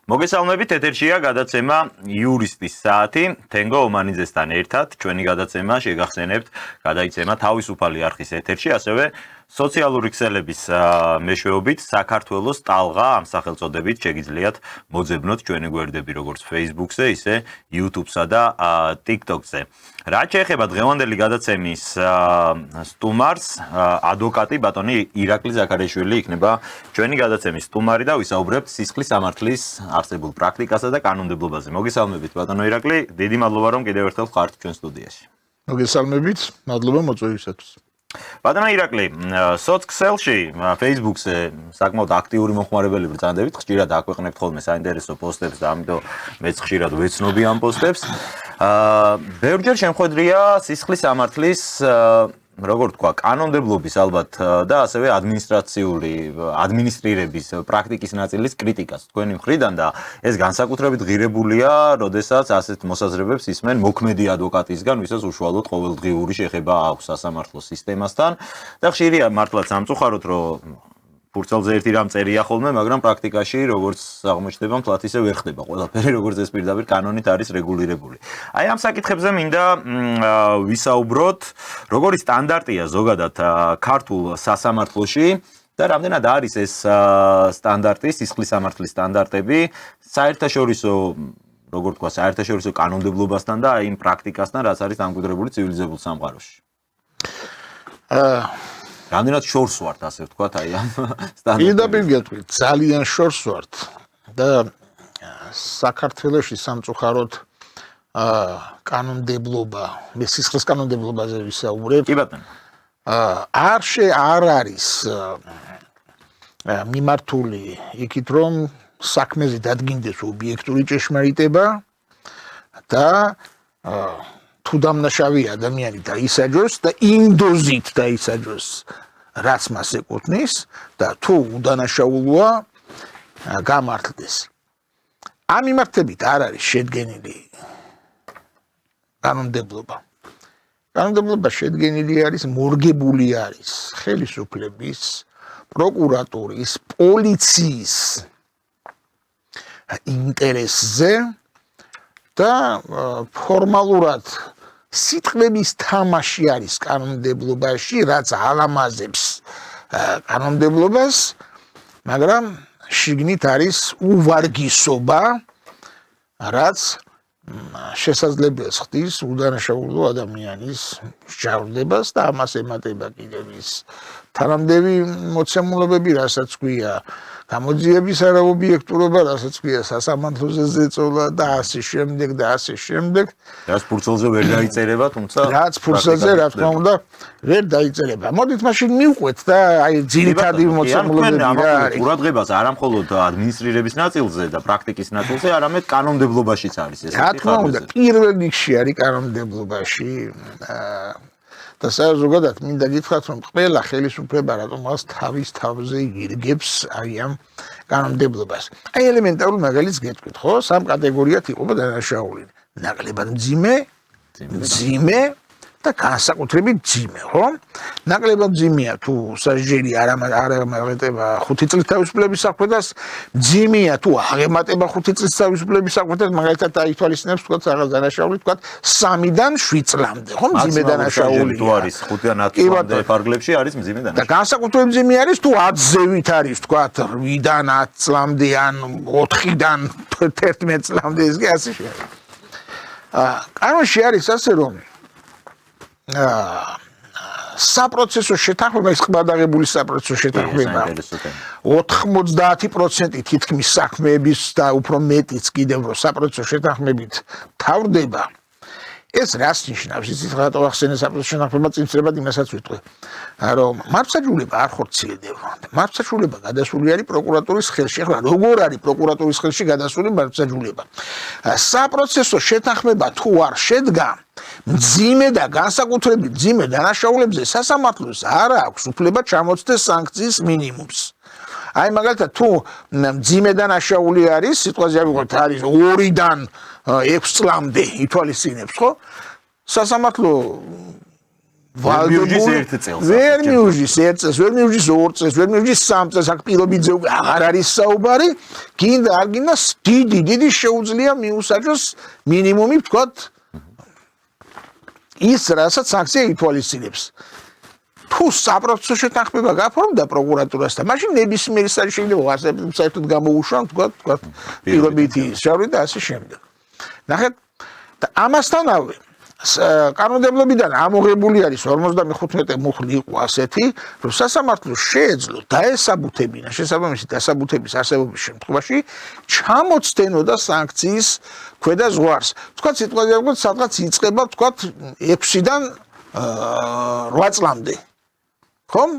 მოგესალმებით, ეთერშია გადაცემა იურისტის საათი. თენგო ომანიძესთან ერთად ჩვენი გადაცემა შეგახსენებთ, გადაიცემა თავისუფალი არხის ეთერში, ასევე სოციალური ქსელების მეშვეობით საქართველოს ტალღა ამ სახელწოდებით შეგიძლიათ მოძებნოთ ჩვენი გვერდები როგორც Facebook-ზე, ისე YouTube-სა და TikTok-ზე. რაც შეეხება დღევანდელი გადაცემის სტუმარს, ადვოკატი ბატონი ირაკლი ზაქარიაშვილი იქნება ჩვენი გადაცემის სტუმარი და ვისაუბრებთ სისხლის სამართლის არსებულ პრაქტიკასა და კანონმდებლობაზე. მოგესალმებით ბატონო ირაკლი, დიდი მადლობა რომ კიდევ ერთხელ ხართ ჩვენ სტუდიაში. მოგესალმებით, მადლობა მოწვევისათვის. ბატონო ირაკლი, სოციქსელში, Facebook-ზე საკმაოდ აქტიური მომხმარებელი ბრძანდებით, ხშირად აქვეყნებთ ხოლმე საინტერესო პოსტებს და ამიტომ მეც ხშირად ვეცნობი ამ პოსტებს. ბევრჯერ შემხვედრია სისხლის სამართლის როგორ თქვა, კანონმდებლობის ალბათ და ასევე ადმინისტრირების პრაქტიკის ნაწილის კრიტიკას თქვენი მხრიდან და ეს განსაკუთრებით ღირებულია, როდესაც ასეთ მოსაზრებებს ისმენ მოქმედი ადვოკატისგან, ვისაც უშუალოდ ყოველდღიური შეხება აქვს სასამართლო სისტემასთან და ხშირია მართლაც სამწუხაროდ, რომ ფურცელზე ერთი რამ წერია ხოლმე, მაგრამ პრაქტიკაში როგორც აღმოჩნდება, მთლად ისე ვერ ხდება ყველაფერი, როგორც ეს პირდაპირ კანონით არის რეგულირებული. აი ამ საკითხებზე მინდა ვისაუბროთ, როგორი სტანდარტია ზოგადად ქართულ სასამართლოში და რამდენად არის ეს სტანდარტი, სისხლის სამართლის სტანდარტები საერთაშორისო, როგორ თქვა, საერთაშორისო კანონმდებლობასთან და იმ პრაქტიკასთან, რაც არის დამკვიდრებული ცივილიზებულ სამყაროში. რამდენად შორს ვართ, ასე ვთქვათ, აი ამ სტანდარტებში. პირდაპირ გეტყვით, ძალიან შორს ვართ და საქართველოში სამწუხაროდ კანონმდებლობა, მე სისხლის კანონმდებლობაზე ვისაუბრებ. კი ბატონო. არ არის მიმართული იქით, რომ საქმეზე დადგინდეს ობიექტური ჭეშმარიტება და თუ დამნაშავე ადამიანი დაისაჯოს და იმ დოზით დაისაჯოს, რაც მას ეკუთვნის და თუ უდანაშაულოა გამართლდეს. ამ მიმართებით არ არის შედგენილი კანონმდებლობა. კანონმდებლობა შედგენილი არის, მორგებული არის ხელისუფლების, პროკურატურის, პოლიციის ინტერესზე და ფორმალურად სიტყვების თამაში არის კანონმდებლობაში, რაც ალამაზებს კანონმდებლობას, მაგრამ შიგნით არის უვარგისობა, რაც შესაძლებელს ხდის უდანაშაულო ადამიანის სჯავრდებას და ამას ემატება კიდევ ის თანამდები მოცემულობები, რასაც ქვია გამოძიების არაობიექტურობა, რასაც ქვია სასამართლოზე ზეწოლა და ასე შემდეგ და ასე შემდეგ. რაც ფურცელზე ვერ დაიწერება, თუმცა რაც ფურცელზე, რა თქმა უნდა, ვერ დაიწერება. მოდით მაშინ მივყვეთ და აი ძირითადი მოცემულობები რა არის. ყურადღებას არა მხოლოდ ადმინისტრირების ნაწილზე და პრაქტიკის ნაწილზე, არამედ კანონმდებლობაშიც არის ეს. რა თქმა უნდა, პირველ რიგში არის კანონმდებლობაში და ზოგადად მინდა გითხრათ, რომ ყველა ხელისუფლება რატომაც თავის თავზე ირგებს აი ამ კანონმდებლობას. აი ელემენტარულ მაგალითს გეტყვით, ხო? სამ კატეგორიად იყოფა დანაშაული. ნაკლებად მძიმე და განსაკუთრებით მძიმე, ხო? ნაკლებად მძიმეა თუ სასჯელი არ ამატება 5 წლის თავისუფლების საქმედას, მძიმეა თუ აღემატება 5 წლის თავისუფლების საქმედას, მაგალითად აითვალისწინებს თქვა რაღაც დანაშაული, თქვა 3-დან 7 წლამდე, ხო? მძიმე დანაშაული თუ არის 5-დან 10 წლამდე ფარგლებში არის მძიმე დანაშაული. და განსაკუთრებით მძიმე არის თუ 10-ზევით არის, თქვა 8-დან 10 წლამდე ან 4-დან 11 წლამდე, ეს კი ასე შეიძლება. კანონში არის ასე რომ საპროცესო შეთანხმება, ის ყბადაღებული საპროცესო შეთანხმება 90% თითქმის საქმეების და უფრო მეტიც კიდევ რომ საპროცესო შეთანხმებით თავდება. ეს რას ნიშნავს? იცით რატო ახსენე საპროცესო შეთანხმება წინსწრებად იმასაც ვიტყვი, რომ მართლმსაჯულება არ ხორციელდება. მართლმსაჯულება გადასული არის პროკურატურის ხელში. ახლა როგორ არის პროკურატურის ხელში გადასული მართლმსაჯულება? საპროცესო შეთანხმება თუ არ შედგა, მძიმე და განსაკუთრებით მძიმე დანაშაულებზე სასამართლოს არ აქვს უფლება ჩამოწდეს სანქციის მინიმუმს. აი მაგალითად თუ მძიმე დანაშაული არის, სიტყვაზე ავიღოთ არის 2-დან 6 წლამდე ითვალისწინებს, ხო? სასამართლო ვერ მიუჯის ერთ წელს, ვერ მიუჯის ორ წელს, ვერ მიუჯის სამ წელს, აქ პირობიძე აღარ არის საუბარი, გინდა არ გინდა დიდი შეუძლია მიუსაჯოს მინიმუმი ვთქვათ ის რასაც აქცია ითვალისწინებს. თუ საპროცესო შეთანხმება გაფორმდა პროკურატურასთან, მაშინ ნებისმიერი შეიძლება საერთოდ გამოუშვან ვთქვათ პირობითი შავრი და ასე შემდეგ. ნახეთ და ამასთანავე კანონმდებლობიდან ამოღებული არის 55 მუხლი იყო ასეთი, რომ სასამართლოს შეეძლო დაესაბუთებინა შესაბამისი დასაბუთების არსებობის შემთხვევაში ჩამოცდენოდა სანქციის ქვედა ზღვარს. ვთქვათ სიტყვაზე ვთქვათ სადღაც იწყება ვთქვათ 6-დან 8 წლამდე. ხომ?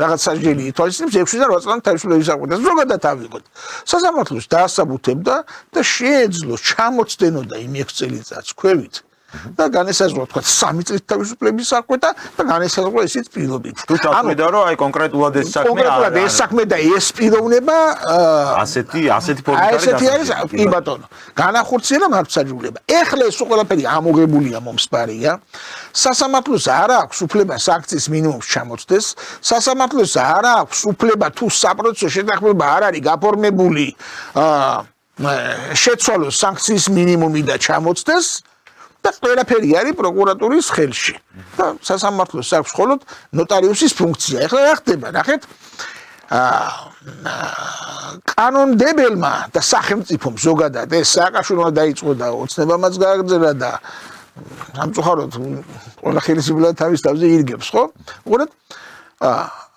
რაღაც საჯელი ითვალისწინებს 6-დან 8 წლამდე თავისუფლების აღკვეთას. ზოგადად ავიღოთ. სასამართლოს დაასაბუთებდა და შეეძლო ჩამოცდენოდა იმ 6 წელიწადს ქვევით. და განესაზღვრა თქვა 3 წლის თავისუფლების აღკვეთა და განესაზღვრა ისიც პირობით. თუ დაგვიდა რომ აი კონკრეტულად ეს საქმე კონკრეტულად ეს საქმე და ეს პიროვნება ასეთი ფორმით არის. ასეთი არის კი ბატონო. განახორციელა მართლმსაჯულება. ეხლა ეს ყველაფერი ამოღებულია მომსპარია. სასამართლოს არ აქვს უფლება სანქციის მინიმუმს ჩამოცდეს. სასამართლოს არ აქვს უფლება თუ საპროცესო შეთანხმება არ არის გაფორმებული შეცვალოს სანქციის მინიმუმი და ჩამოცდეს. და ყველაფერი არის პროკურატურის ხელში. და სასამართლოს აქვს მხოლოდ ნოტარიუსის ფუნქცია. ეხლა რა ხდება? ნახეთ. კანონმდებელმა და სახელმწიფომ ზოგადად ეს სააკაშვილმა დაიწყო და ოცნებამაც გააგრძელა და სამწუხაროდ ყველა ხელისუფლება თავის თავზე ირგებს, ხო? უყურეთ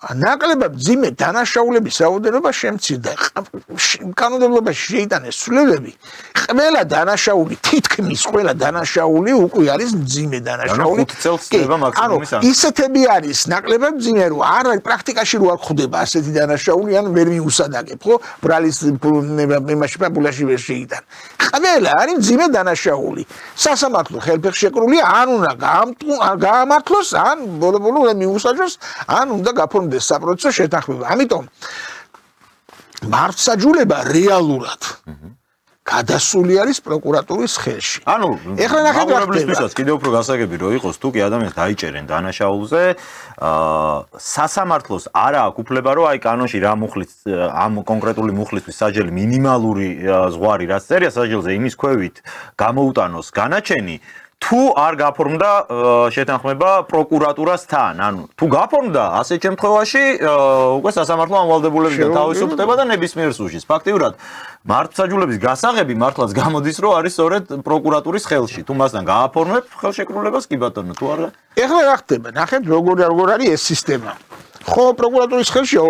ნაკლებად ძიმე დანაშაულების რაოდენობა შემცირდა. კანონმდებლობაში შეიტანეს ცვლილებები. ყველა დანაშაული, თითქმის ყველა დანაშაული უკვე არის ძიმე დანაშაული. ისეთები არის ნაკლებად ძიმე, რომ არ პრაქტიკაში რო არ ხდება ასეთი დანაშაული, ან ვერ მიუსადაგებ, ხო? ბრალის იმაში პაპულაში ვერ შეიტან. ყველა არის ძიმე დანაშაული. სასამართლო ხელფეხშეკრულია, ან უნდა გაამართლოს, ან ბოლო-ბოლო მიუსაჯოს, ან უნდა გაფორმდეს საპროცესო შეთანხმება. ამიტომ მართლმსაჯულება რეალურად გადასული არის პროკურატურის ხელში. ანუ ეხლა ნახეთ რა ხდება. კიდევ უფრო გასაგები რო იყოს, თუ კი ადამიანს დაიჭერენ დანაშაულზე, სასამართლოს არ აქვს უფლება, რომ აი კანონში რა მუხლის ამ კონკრეტული მუხლისთვის საჯელი მინიმალური ზღვარი რაც წერია საჯელზე იმის ქვევით გამოუტანოს განაჩენი. თუ არ გაფორმდა შეთანხმება პროკურატურასთან, ანუ თუ გაფორმდა, ასეთ შემთხვევაში უკვე სასამართლო ამვალდებულებიდან თავისუფლდება და ნებისმიერ სუჟის. ფაქტიურად მართლმსაჯულების გასაღები მართლაც გამოდის, რომ არის სწორედ პროკურატურის ხელში. თუ მასთან გააფორმებ ხელშეკრულებას, კი ბატონო, თუ არა. ეხლა რა ხდება? ნახეთ როგორ არის ეს სისტემა. ხო, პროკურატურის ხელშია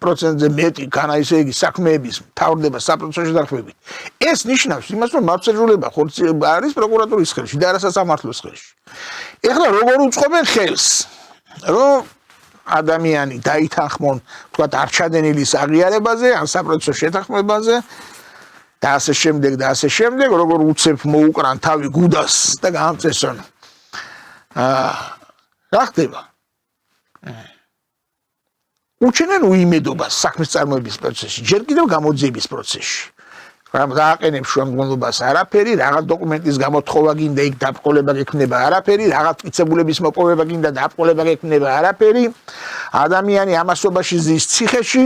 90%-ზე მეტი განა ისე იგი საქმეების თავდება საპროცესო შეთანხმებით. ეს ნიშნავს იმას, რომ მართლმსაჯულება ხორციელება არის პროკურატურის ხელში და არა სასამართლოს ხელში. ეხლა როგორ უწყობენ ხელს, რომ ადამიანი დაითანხმონ, თქვათ, არჩადენილის აღიარებაზე, ან საპროცესო შეთანხმებაზე და ასე შემდეგ, როგორ უცებ მოუკრან თავი გუდას და გაამწესონ. რა ხდება? უჩენენ უიმედობას საქმის წარმოების პროცესში, ჯერ კიდევ გამოძიების პროცესში. რამ დააყენებს შუამდგომლობას არაფერი, რაღაც დოკუმენტის გამოთხოვა გინდა იქ დაბყოლება გექნება არაფერი, რაღაც მტკიცებულების მოპოვება გინდა დაბყოლება გექნება არაფერი. ადამიანი ამასობაში ზის ციხეში.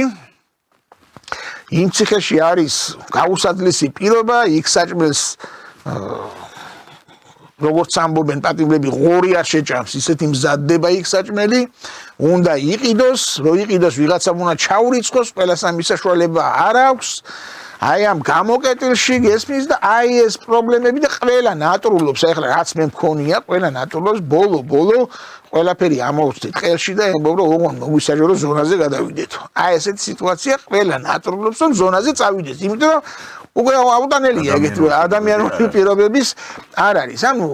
იმ ციხეში არის გაუსაძლისი პირობა, იქ საჭმელს როგორც ამბობენ პატიმრები ღორი არ შეჭამს, ისეთი მზადდება იქ საჭმელი, უნდა იყიდოს, რო იყიდოს ვიღაცამ უნდა ჩაურიცხოს, ყველას ამ საშუალება არ აქვს. აი ამ გამოკეტილში გესმის და აი ეს პრობლემები და ყველა ნატრულობს, ეხლა რაც მე მქონია, ყველა ნატრულობს ბოლო ყველაფერი ამოვწდით ყელში და ემბობ რომ ოღონდ მოვისაჯო რომ ზონაზე გადავიდეთო. აი ესეთი სიტუაცია ყველა ნატრულობს რომ ზონაზე წავიდეს, იმიტომ რომ უკვე აუტანელია ეგეთი ადამიანური პირობების არ არის. ანუ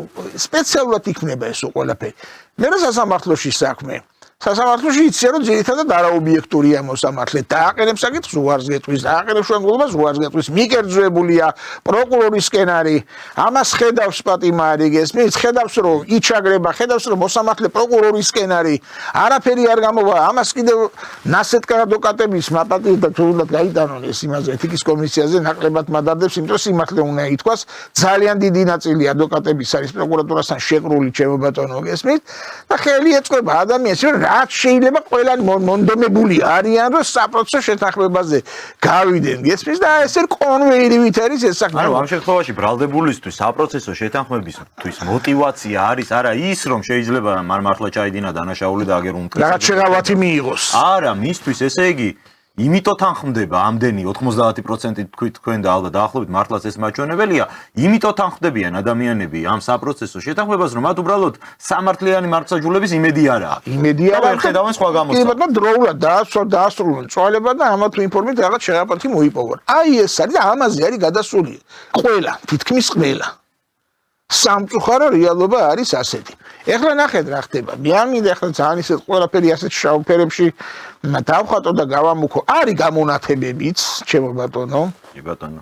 სპეციალურად იქნება ეს ყველაფერი. მე რა სასამართლოში საქმე. სასამართლოში იციან რომ ძირითადად არაობიექტურია მოსამართლე დააყენებს საკითხს უარს გეტყვის დააყენებს შუანგულობას უარს გეტყვის მიკერძვებულია პროკურორისკენ არის ამას ხედავს პატიმარი გესმის ხედავს რომ იჩაგრება ხედავს რომ მოსამართლე პროკურორისკენ არის არაფერი არ გამოვა ამას კიდევ ნასეთკარ ადვოკატების მაპატიეთ და თუნდაც გაიტანონ ეს იმაზე ეთიკის კომისიაზე ნაკლებად მადადებს იმიტომ რომ სიმართლე უნდა ითქვას ძალიან დიდი ნაწილი ადვოკატების არის პროკურატურასთან შეკრული ჩემო ბატონო გესმით და ხელი ეწყობა ადამიანს რაც შეიძლება ყველა მონდომებული არიან რომ საპროცესო შეთანხმებაზე გავიდნენ გესმის და ეს კონვეირივით არის ეს საქმე ანუ ამ შემთხვევაში ბრალდებულისთვის საპროცესო შეთანხმებისთვის мотиваცია არის არა ის რომ შეიძლება მართლა ჩაიდინა დანაშაული და აგერ უმტკიცებულა რაღაც შეღავათი მიიღოს არა მისთვის ესე იგი იმიტომ თანხმდება ამდენი 90% თქვენ და ალბათ დაახლოებით მართლაც ეს მაჩვენებელია იმიტომ თანხმდებიან ადამიანები ამ საპროცესო შეთანხმებას რომ მათ უბრალოდ სამართლიანი მართლმსაჯულების იმედი არა აქვს იმედი არა აქვს ხედავენ სხვა გამოსა კი ბატონო დროულად დაასრულონ წვალება და ამათ ინფორმით რაღაც შეღავათი მოიპოვონ აი ეს არის და ამაზე არის გადასული ყველა თითქმის ყველა სამწუხარო რეალობა არის ასეთი. ეხლა ნახეთ რა ხდება. მე არ მინდა ეხლა ძალიან ისეთ ყველაფერი ასეთ შავ ფერებში დავხატო და გავამუქო. არის გამონათებებიც, ჩემო ბატონო. კი ბატონო.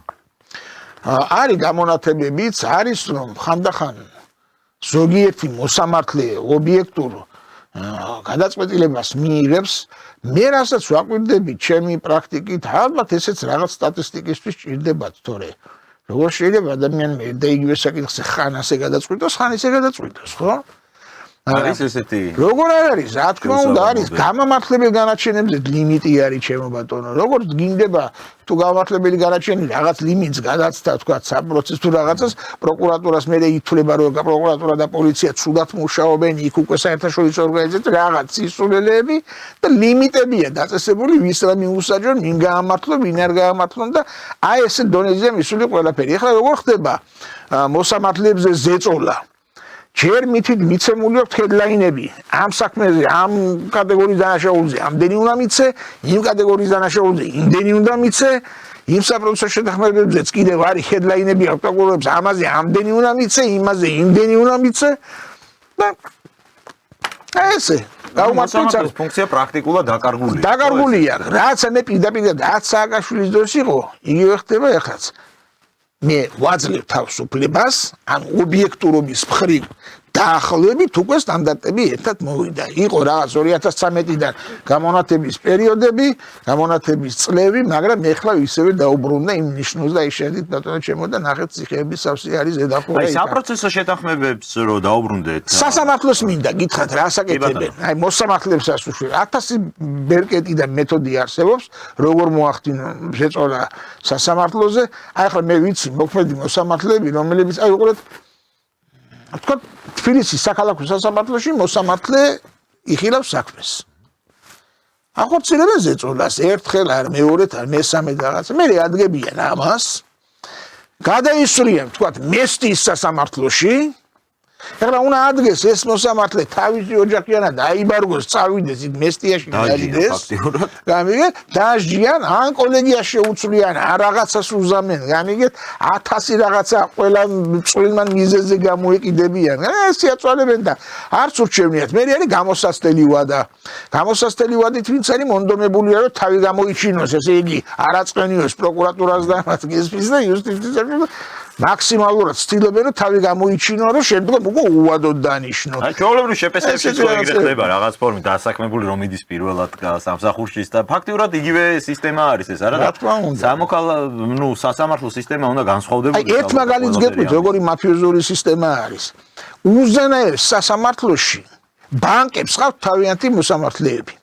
არის გამონათებებიც, არის რომ ხანდახან ზოგიერთი მოსამართლე ობიექტურ გადაწყვეტილებას მიიღებს. მე რასაც ვაკვირდები ჩემი პრაქტიკით, ალბათ ესეც რაღაც სტატისტიკისთვის ჭირდებათ, თორე როგორ შეიძლება ადამიანმა და იგივე საკითხს ხან ასე გადაწყვიტოს, ხან ისე გადაწყვიტოს, ხო? არის ესეთი. როგორ არ არის, რა თქმა უნდა, არის გამამართლებელ განაჩენებზე ლიმიტი არის, ჩემო ბატონო. როგორც გინდება თუ გამამართლებელი განაჩენი რაღაც ლიმიტს გადაცდა, თქვა, საპროცესო რაღაცას, პროკურატურას მე ითვლება, რომ პროკურატურა და პოლიცია ცუდად მუშაობენ, იქ უკვე საერთაშორისო ორგანიზაციები რაღაც სისულელეები და ლიმიტებია დაწესებული, ვის რა მიუსაჯონ, ვინ გაამართლო, ვინ არ გაამართლონ და აი ესე დონეზე მისული ყველაფერი. ეხლა როგორ ხდება მოსამართლეებზე ზეწოლა? ჯერ მითით მიცემული აქვს ჰედლაინები ამ საქმეზე, ამ კატეგორიის დანაშაულზე, ამდენი უნდა მიცე, იმ კატეგორიის დანაშაულზე, იმდენი უნდა მიცე, იმ საპროცესო შეთანხმებებზეც კიდევ არის ჰედლაინები აქვს პროკურორებს, ამაზე ამდენი უნდა მიცე, იმაზე იმდენი უნდა მიცე და ესე გამომართლების ფუნქცია პრაქტიკულად დაკარგულია. დაკარგულია. რაც მე პირდაპირ რაც სააკაშვილის დროს იყო, იგივე ხდება ეხლაც. მე ვაძლევ თავს უფლებას, ან ობიექტურობის მხრივ დაახლოებით უკვე სტანდარტები ერთად მოვიდა. იყო რაღაც 2013-დან გამონათების პერიოდები, გამონათების წლები, მაგრამ ეხლა ისევე დაუბრუნდა იმ ნიშნულს და ისედით ბატონო ჩემო და ნახეთ ციხეების სავსე არის ზედახურა. აი საპროცესო შეთანხმებებს რო დაუბრუნდეთ. სასამართლოს მინდა გითხრათ რა საკეთებენ. აი მოსამართლებსაც უშუალოდ 1000 ბერკეტი და მეთოდი არსებობს, როგორ მოახდინო შეწოლა სასამართლოზე. აი ახლა მე ვიცი მოქმედი მოსამართლეები, რომლებიც აი უყურეთ თქვა თბილისის საქალაქო სასამართლოში მოსამართლე იხილავს საქმეს. ახორციელებენ ზეწოლას ერთხელ არ მეორედ არ მესამედ რაღაცა. მე ადგენიან ამას. გადაისვრიან თქვა მესტის სასამართლოში. ეხლა უნდა ადგეს ეს მოსამართლე თავისი ოჯახიანად დაიბარგოს, წავიდეს იქ მესტიაში დაიდეს. გამიგეთ? დაჟიან ან კოლეგიას შეუცვლიან, ან რაღაცას უზამენ, გამიგეთ? 1000 რაღაცა ყველა წვრილმან მიზეზზე გამოეკიდებიან. ეს იაწვალებენ და არც ურჩევნიათ. მე არის გამოსასწრელი ვადა. გამოსასწრელი ვადით ვინც არის მონდომებულია, რომ თავი გამოიჩინოს, ესე იგი, არაწყენიოს პროკურატურას და მათ გესმის და იუსტიციაში მაქსიმალურად ცდილობენ რომ თავი გამოიჩინო, რომ შემდგომ უკვე უვადოდ დანიშნოს. აი ჩვეულებრივ შეფესებში ეგრე ხდება რაღაც ფორმით დასაქმებული რომ მიდის პირველად სამსახურში და ფაქტიურად იგივე სისტემა არის ეს არა? რა თქმა უნდა. სასამართლო სისტემა უნდა განსხვავებული აი ერთ მაგალითს გეტყვით, როგორი მაფიოზური სისტემა არის. უზენაერ სასამართლოში ბანკებს ყავთ თავიანთი მოსამართლეები.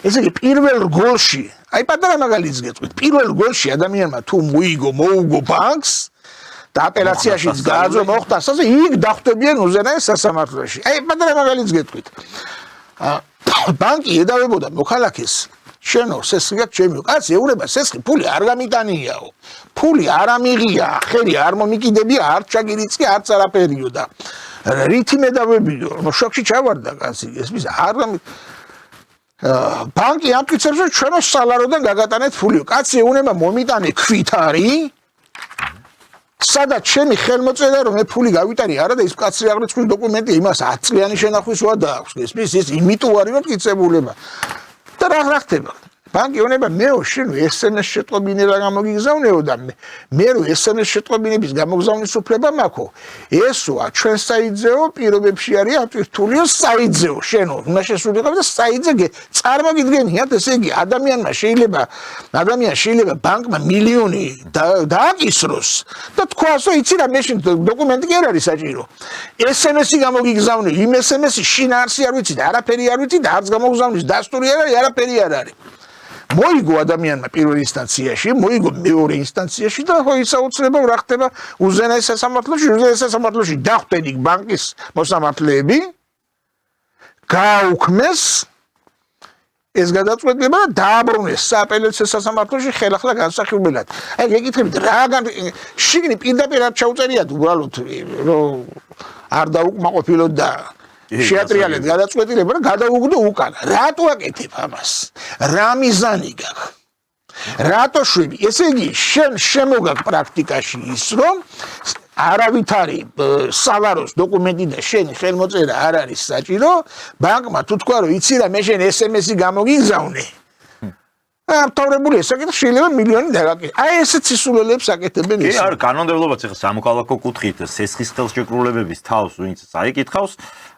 ესე იგი პირველ რგოლში, აი პატარა მაგალითს გეტყვით, პირველ რგოლში ადამიანმა თუ მოუგო ბანკს და აპელაციაშიც გააძო მოხდა ასე იქ დახვდებიან უზენაეს სასამართლოში. აი პატარა მაგალითს გეტყვით. ბანკი ედავებოდა მოქალაქეს შენო სესხიათ ჩემი კაცი ეურება სესხი ფული არ გამიტანიაო. ფული არ ამიღია, ხელი არ მომიკიდებია, არ ჩაგირიცკი, არც არაფერიო და რითი მედავებიო, შოქში ჩავარდა კაცი, ესმის არ ბანკი ამტკიცებს რომ ჩვენო სალაროდან გაგატანეთ ფულიო. კაცი ეუნება მომიტანე ქვითარი სადაც ჩემი ხელმოწერა რომ მე ფული გავიტანი არა და ის კაცი აღრიცხვის დოკუმენტი იმას 10 წლიანი შენახვის ვადა აქვს ეს იმიტომ არის რომ მტკიცებულება და რა ხდება ბანკი უნება მეო შენ SMS შეტყობინე რა გამოგიგზავნეო და მე რო SMS შეტყობინების გამოგზავნის უფლება მაქვს ესო ჩვენ საიძეო პირობებში არის ატვირთულიო საიძეო შენო უნდა შესულიყავ და საიძე წარმოგიდგენიათ ესე იგი ადამიანს შეიძლება ბანკმა მილიონი დააკისროს და თქვასო იცი რა მე შენ დოკუმენტი კი არ არის საჭირო SMS-ი გამოგიგზავნე იმ SMS-ი შინაარსი არ ვიცი და არაფერი არ ვიცი და არც გამოგზავნის დასტური არ არის არაფერი არ არის მოიგო ადამიანმა პირველ ინსტანციაში, მოიგო მეორე ინსტანციაში და ხო ისაუცრებელ რა ხდება უზენაეს სასამართლოში დახვდნენ იქ ბანკის მოსამართლეები გააუქმეს ეს გადაწყვეტილება და დააბრუნეს სააპელაციო სასამართლოში ხელახლა განსახილველად. აი გეკითხებით რაგან შიგნით პირდაპირ არ ჩაუწერიათ უბრალოდ რომ არ დაუკმაყოფილოთ და შეატრიალეთ გადაწყვეტილება და გადაუგდო უკან. რატო აკეთებ ამას? რა მიზანი გაქვს? რატო შვები? ესე იგი შენ შემოგაქვს პრაქტიკაში ის რომ არავითარი სავაროს დოკუმენტი და შენი ხელმოწერა არ არის საჭირო, ბანკმა თუ თქვა რომ იცი რა მე შენ SMS-ი გამოგიგზავნე. ამთავრებული ესაკეთებს შეიძლება მილიონი დაგაკეთე. აი ესეც სისულელებს აკეთებენ ეს. კი, არ კანონმდებლობაც ახლა სამოქალაქო კუთხით სესხის ხელშეკრულებების თავს ვინც წაიკითხავს,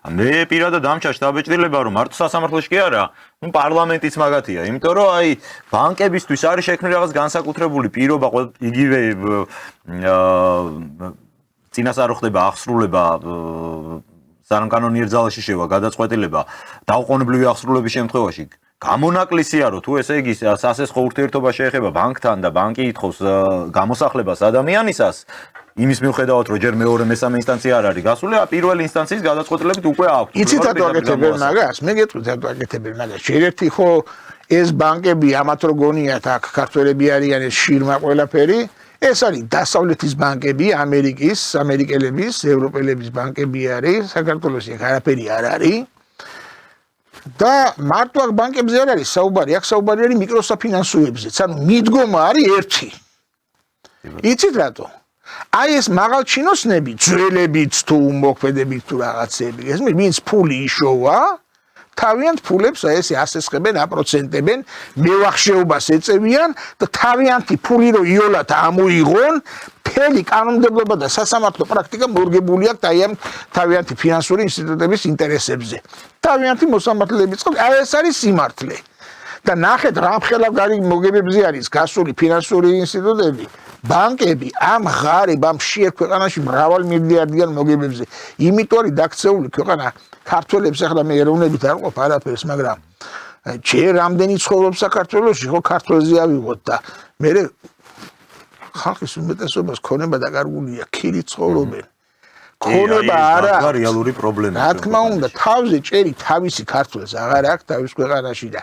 მე პირადად ამჩა შტაბ-ბეჭდილება რომ მარტო სასამართლოში კი არა, პარლამენტიც მაგათია, იმიტომ რომ აი ბანკებისთვის არის შექმნილი რაღაც განსაკუთრებული პირობა, იგივე წინასწარ ხდება აღსრულება სარანკანონიერ ძალაში შევა გადაწყვეტილება დაუყოვნებლივი აღსრულების შემთხვევაში გამონაკლისია რომ თუ ესე იგი სასესხო ურთიერთობა შეეხება ბანკთან და ბანკი ითხოვს გამოსახლებას ადამიანისას იმის მიუხედავად რომ ჯერ მეორე მესამე ინსტანცია არ არის გასული პირველი ინსტანციის გადაწყვეტილებით უკვე აქვს იცით რატო აკეთებენ მაგას მე გეტყვით რატო აკეთებენ მაგას შეერთი ხო ეს ბანკები ამათ რო გონიათ აქ ქართველები არიან ეს შირმა ყველაფერი ეს არის დასავლეთის ბანკები ამერიკელების ევროპელების ბანკები არის საქართველოს იქ არაფერი არ არის და მარტო აქ ბანკებზე არ არის საუბარი აქ საუბარი არის მიკროსაფინანსოებზეც ანუ მიდგომა არის ერთი იცით რატო აი ეს მაღალჩინოსნები ძველებიც თუ მოქმედებით თუ რაღაცები ეს ვინც ფული იშოვა თავიანთ ფულებს ესე ასესხებენ აპროცენტებენ მევახშეობას ეწევიან და თავიანთი ფული რო იოლად ამოიღონ მთელი კანონმდებლობა და სასამართლო პრაქტიკა მორგებული აქვს აი ამ თავიანთი ფინანსური ინსტიტუტების ინტერესებზე თავიანთი მოსამართლეების წყალ აი ეს არის სიმართლე და ნახეთ რა მხელავ მოგებებზე არის გასული ფინანსური ინსტიტუტები ბანკები ამ ღარიბ ამ მშიერ ქვეყანაში მრავალ მილიარდიან მოგებებზე იმიტომ არის დაქცეული ქვეყანა ქართველებს ახლა მე ეროვნებით არ ყოფ არაფერს მაგრამ ჯერ რამდენი ცხოვრობ საქართველოში ხო ქართველზე ავიღოთ და მე ხალხის უმეტესობას ქონება დაკარგულია ქირი ცხოვრობენ ქონება არა რეალური პრობლემა რა თქმა უნდა თავზე ჭერი თავისი ქართველს აღარ აქვს თავის ქვეყანაში და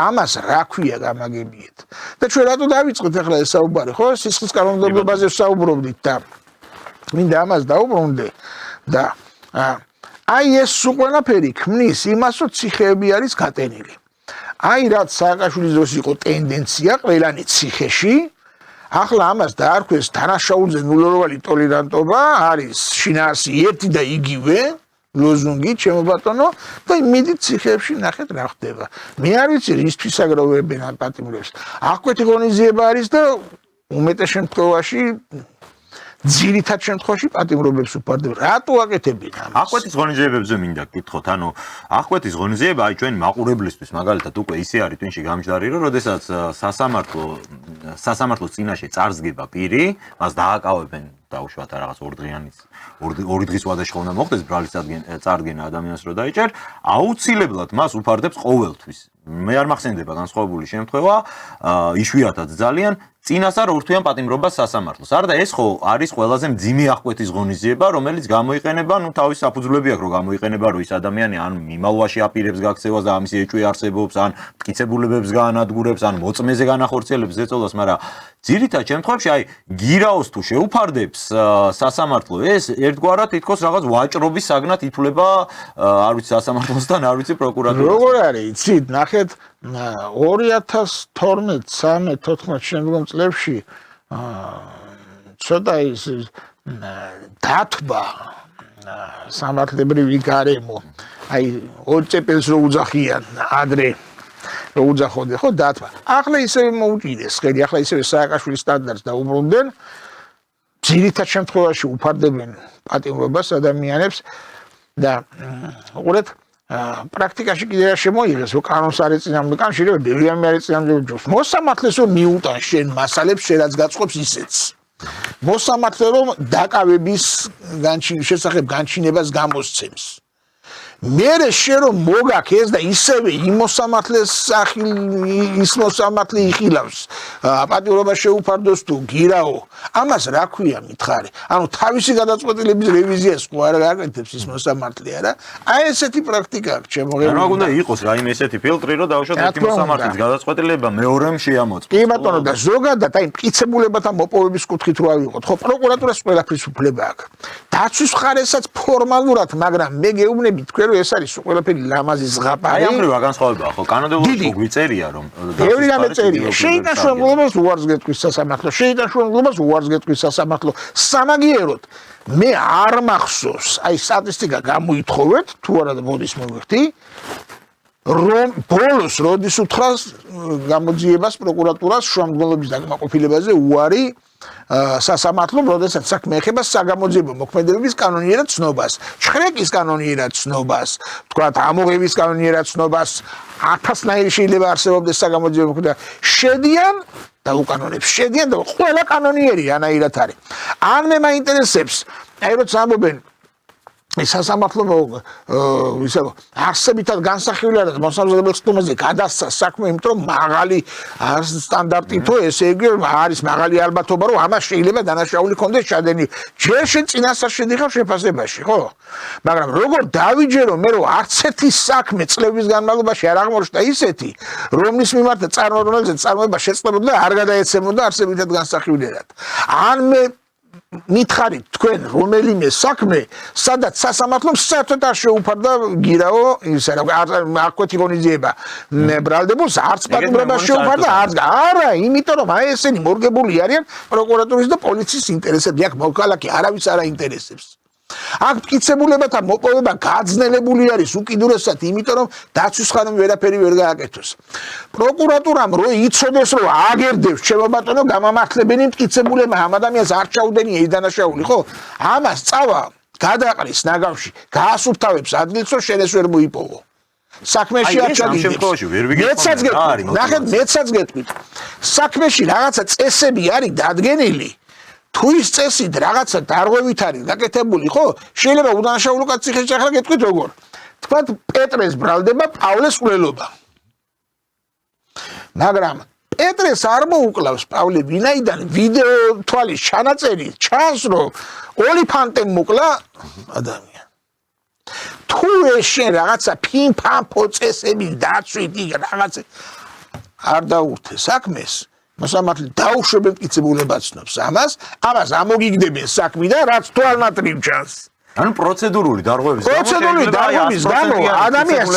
ამას რა ქვია გამაგებიეთ და ჩვენ რატო დავიწყეთ ახლა ეს საუბარი ხო სისხლის კანონმდებლობაზე საუბრობდით და მინდა ამას დაუბრუნდე და აი ეს ყველაფერი ქმნის იმას რომ ციხეები არის გატენილი აი რაც სააკაშვილის დროს იყო ტენდენცია ყველანი ციხეში ახლა ამას დაარქვეს დანაშაულზე ნულოვანი ტოლერანტობა არის შინაარსი ერთი და იგივე ლოზუნგი ჩემო ბატონო და მიდით ციხეებში ნახეთ რა ხდება მე არ ვიცი რისთვის აგროვებენ ამ პატიმრებს აკვეთი ღონისძიება არის და უმეტეს შემთხვევაში ძირითად შემთხვევაში პატიმრობებს უფარდებენ რატო აკეთებენ ამას აკვეთის ღონისძიებებზე მინდა გკითხოთ ანუ აკვეთის ღონისძიება აი ჩვენი მაყურებლისთვის მაგალითად უკვე ისე არის twin-ში გამჯდარი რომ როდესაც სასამართლოს წინაშე წარსდგება პირი მას დააკავებენ დაუშვათ რაღაც ორი დღის ვადაში უნდა მოხდეს ბრალის წარდგენა ადამიანს რო დაიჭერ აუცილებლად მას უფარდებს ყოველთვის მე არ მახსენდება განსხვავებული შემთხვევა იშვიათად ძალიან წინასწარ ურთვიან პატიმრობას სასამართლოს. არა და ეს ხო არის ყველაზე მძიმე აღკვეთის ღონისძიება, რომელიც გამოიყენება, ну თავის საფუძვლები აქვს, რომ გამოიყენება, რომ ის ადამიანი ან მიმალვაში აპირებს გაქცევას და ამის ეჭვი არსებობს, ან მტკიცებულებებს გაანადგურებს, ან მოწმეზე განახორციელებს ზეწოლას, მაგრამ ძირითად შემთხვევაში აი გირაოს თუ შეუფარდებს სასამართლო, ეს ერთგვარად თითქოს რაღაც ვაჭრობის საგნად ითვლება, არ ვიცი სასამართლოსთან, არ ვიცი პროკურატურასთან. როგორ არის, იცით, ნახეთ 2012-13-14 შემდგომ წლებში ცოტა ის დათბა სამართლებრივი გარემო აი ორწეპელს რო უძახიან ადრე რო უძახოდნენ ხო დათბა ახლა ისევ მოუჭიდეს ხელი ახლა ისევ სააკაშვილის სტანდარტს დაუბრუნდნენ ძირითად შემთხვევაში უფარდებენ პატიმრობას ადამიანებს და უყურეთ პრაქტიკაში კიდე შემოიღეს რომ კანონს არ ეწინააღმდეგო კავშირები ბევრი არ ეწინააღმდეგო მოსამართლეს რომ მიუტან შენ მასალებს შენაც გაწყობს ისეც მოსამართლე რომ დაკავების შესახებ განჩინებას გამოსცემს მერე შენ რომ მოგაქ ეს და ისევე იმ მოსამართლეს ის მოსამართლე იხილავს პატიმრობა შეუფარდოს თუ გირაო ამას რა ქვია მითხარი ანუ თავისი გადაწყვეტილების რევიზიას ხო არ აკეთებს ის მოსამართლე არა აი ესეთი პრაქტიკა აქვს შემოღებული რა უნდა იყოს რაიმე ესეთი ფილტრი რომ დავუშვათ ერთი მოსამართლის გადაწყვეტილება მეორემ შეამოწმოს კი ბატონო და ზოგადად აი მტკიცებულებათა მოპოვების კუთხით რო ავიღოთ ხო პროკურატურას ყველაფრის უფლება აქვს დაცვის მხარესაც ფორმალურად მაგრამ მე გეუბნები თქვენ რომ ეს არის ყველაფერი ლამაზი ზღაპარი. აი ამ რა განსხვავებაა ხო? კანონმდებლობაში გვიწერია რომ ბევრი რამეწერია. შეიძლება შუამდგომლობას უარს გეტყვის სასამართლო, შეიძლება შუამდგომლობას უარს გეტყვის სასამართლო. სამაგიეროდ მე არ მახსოვს, აი სტატისტიკა გამოითხოვეთ, თუ არა და მოდის მოვიხდი. რომ ბოლოს როდის უთხრას გამოძიებას პროკურატურას შუამდგომლობის დაკმაყოფილებაზე უარი სასამართლომ, როდესაც საქმე ეხება საგამოძიებო მოქმედებების კანონიერად ცნობას, ჩხრეკის კანონიერად ცნობას, თქვათ ამოღების კანონიერად ცნობას, 1000-ნაირი შეიძლება არსებობდეს საგამოძიებო მოქმედება, შედიან და უკანონებს შედიან და ყველა კანონიერი ანაირად არის. ან მე მაინტერესებს, აი როცა ამბობენ სასამართლო ისე არსებითად განსახილველი და მოსამზადებელ სტუმრზე გადასცა საქმე, იმიტომ რომ მაღალი სტანდარტითო ესე იგი არის მაღალი ალბათობა, რომ ამას შეიძლება დანაშაული კონდეს ჩადენი. ჯერ შენ წინასწარ შედიხარ შეფასებაში, ხო? მაგრამ როგორ დავიჯერო მე რომ არც ერთი საქმე წლების განმავლობაში არ აღმოჩნდა ისეთი, რომლის მიმართ რომელზეც წარმოება შეწყდებოდა და არ გადაეცემოდა არსებითად განსახილველად. ან მე მითხარით თქვენ რომელიმე საქმე, სადაც სასამართლომ საერთოდ არ შეუფარდა გირაო, ისა რა აკვეთი ღონისძიება ბრალდებულს, არც პატიმრობა შეუფარდა, არც არა, იმიტომ რომ აი ესენი მორგებული არიან პროკურატურის და პოლიციის ინტერესები, აქ მოქალაქე არავის არ აინტერესებს. აქ მტკიცებულებათა მოპოვება გაძნელებული არის უკიდურესად, იმიტომ რომ დაცვის ხანმ ვერაფერი ვერ გააკეთოს. პროკურატურამ რო იცოდეს რომ აგერდებს ჩემო ბატონო გამამართლებენი მტკიცებულება ამ ადამიანს არ ჩაუდენია ის დანაშაული, ხო? ამას წავა გადაყრის ნაგავში, გაასუფთავებს ადგილს რომ შენ ეს ვერ მოიპოვო. საქმეში არ ჩაგიდებს. მეცაც გეტყვით, ნახეთ, მეცაც გეტყვით. საქმეში რაღაცა წესები არის დადგენილი. თუ ის წესით რაღაცა დარღვევით არის გაკეთებული, ხო? შეიძლება უდანაშაულო კაცი ხეში ახლა გეტყვით როგორ. თქვათ პეტრეს ბრალდება პავლეს ყვლელობა. მაგრამ პეტრეს არ მოუკლავს პავლე ვინაიდან ვიდეო თვალის ჩანაწერი ჩანს რომ ოლიფანტემ მოკლა ადამიანი. თუ ეს შენ რაღაცა ფინფამფო წესების დაცვით რაღაცა არ დაურთე საქმეს მოსამართლე დაუშვებენ მტკიცებულებად ცნობს ამას ამოგიგდებენ საქმიდან რაც თვალნათლივ ჩანს. ანუ პროცედურული დარღვევის გამო ადამიანს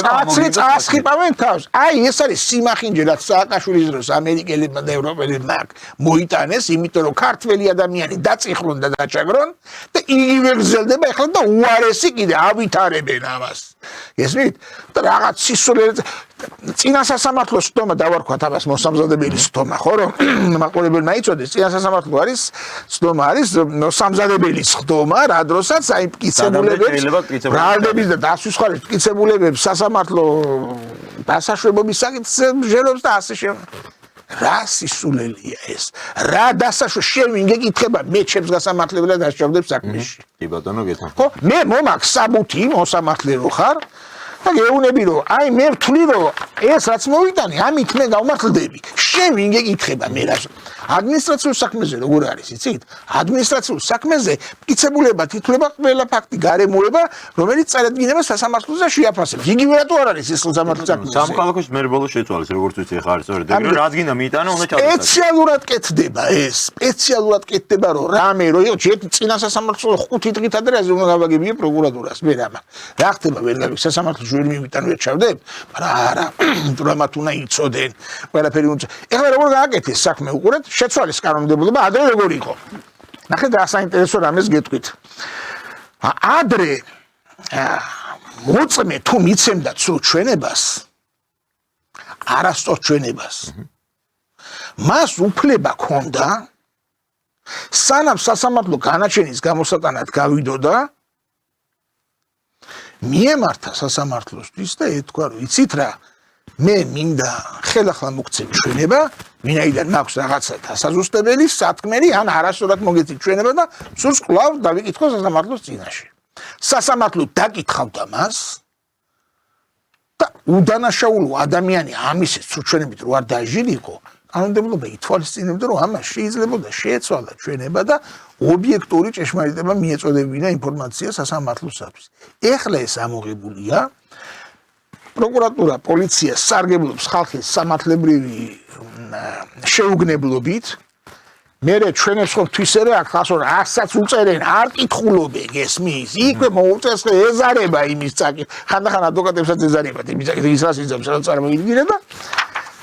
წასხიპავენ თავს. აი ეს არის სიმახინჯე რაც სააკაშვილის დროს ამერიკელებმა და ევროპელებმა მოიტანეს, იმიტომ რომ ქართველი ადამიანი დაწიხრონ და დაჭაგრონ და იგივე გრძელდება ახლა და უარესი კიდე ავითარებენ ამას. გესმით? და რაღაც სისულელე წინა სასამართლოს სტომა დავარქვათ ამას მოსამზადებელი სტომა, ხო რომ მაყურებელმა იცოდეს, წინა სასამართლო არის სტომა არის მოსამზადებელი სტომა, რა დროსაც აი მტკიცებულებებს ბრალდების და დაცვის მხარეს მტკიცებულებებს სასამართლო დასაშვებობის საკითხებს და ასე შემდეგ. რა სისულელეა ეს? რა დასაშვა შენ ვინ გეკითხება მე ჩემს გასამართლებელად დასჭავდებს საქმეში. კი ბატონო გეთანხმებით. ხო, მე მომაქვს საბუთი მოსამართლე რო ხარ და გეუბნები რომ აი მე ვთვლი რომ ეს რაც მოვიტანე ამით მე გავმართლდები. შენ ვინ გეკითხება მე რა? ადმინისტრაციულ საქმეზე როგორ არის, იცით? ადმინისტრაციულ საქმეზე მტკიცებულებად ითვლება ყველა ფაქტი, გარემოება, რომელიც წარადგინებას სასამართლოზე შეაფასებს. იგივე რატო არ არის ეს სასამართლო საქმე? სამხალხოს მე ბოლოს შეცვალეს, როგორც ვიცი, ხარ სწორედ. ეგრე რადგინა მიიტანა, უნდა ჩადოს. სპეციალურად კეთდება ეს. სპეციალურად კეთდება რომ რამე რო იყო ერთი წინა სასამართლო 5 დღით ადრეზე უნდა გავაგებია პროკურატურას. მე რა ხდება ვერ გავიქ სასამართლოში ვერ მივიტან ვერ ჩავდებ? მაგრამ არა, დრამათ უნდა იცოდენ. ყველაფერი უნდა. ეხლა როგორ გააკეთეს საქმე უყურეთ? შეცვალეს კანონმდებლობა ადრე როგორ იყო. ნახეთ რა საინტერესო რამეს გეტყვით. ადრე მოწმე თუ მიცემდა სულ ჩვენებას არასწორ ჩვენებას მას უფლება ჰქონდა სანამ სასამართლო განაჩენის გამოსატანად გავიდოდა მიემართა სასამართლოსთვის და ეთქვა რომ იცით რა მე მინდა ხელახლა მოგცემ ჩვენება ვინაიდან მაქვს რაღაცა დასაზუსტებელი სათქმელი ან არასწორად მოგეცით ჩვენება და სულს კვლავ დავიკითხო სასამართლოს წინაშე სასამართლო დაკითხავდა მას და უდანაშაულო ადამიანი ამის ჩვენებით რო არ დაჟილიყო კანონმდებლობა ითვალისწინებდა რომ ამას შეიძლებოდა შეეცვალა ჩვენება და ობიექტური ჭეშმარიტება მიეწოდებინა ინფორმაცია სასამართლოსათვის. ეხლა ეს ამოღებულია პროკურატურა, პოლიცია სარგებლობს ხალხის სამართლებრივი შეუგნებლობით. მერე ჩვენებს ხო თვისერე აქ ხალხს რასაც უწერენ, არ კითხულობენ გესმის. იქვე მოუწეს ეზარება იმის წაკი. ხანდახან ადვოკატებსაც ეზარებათ იმის წაკი ის რას იძებს რა წარმოიდგინე და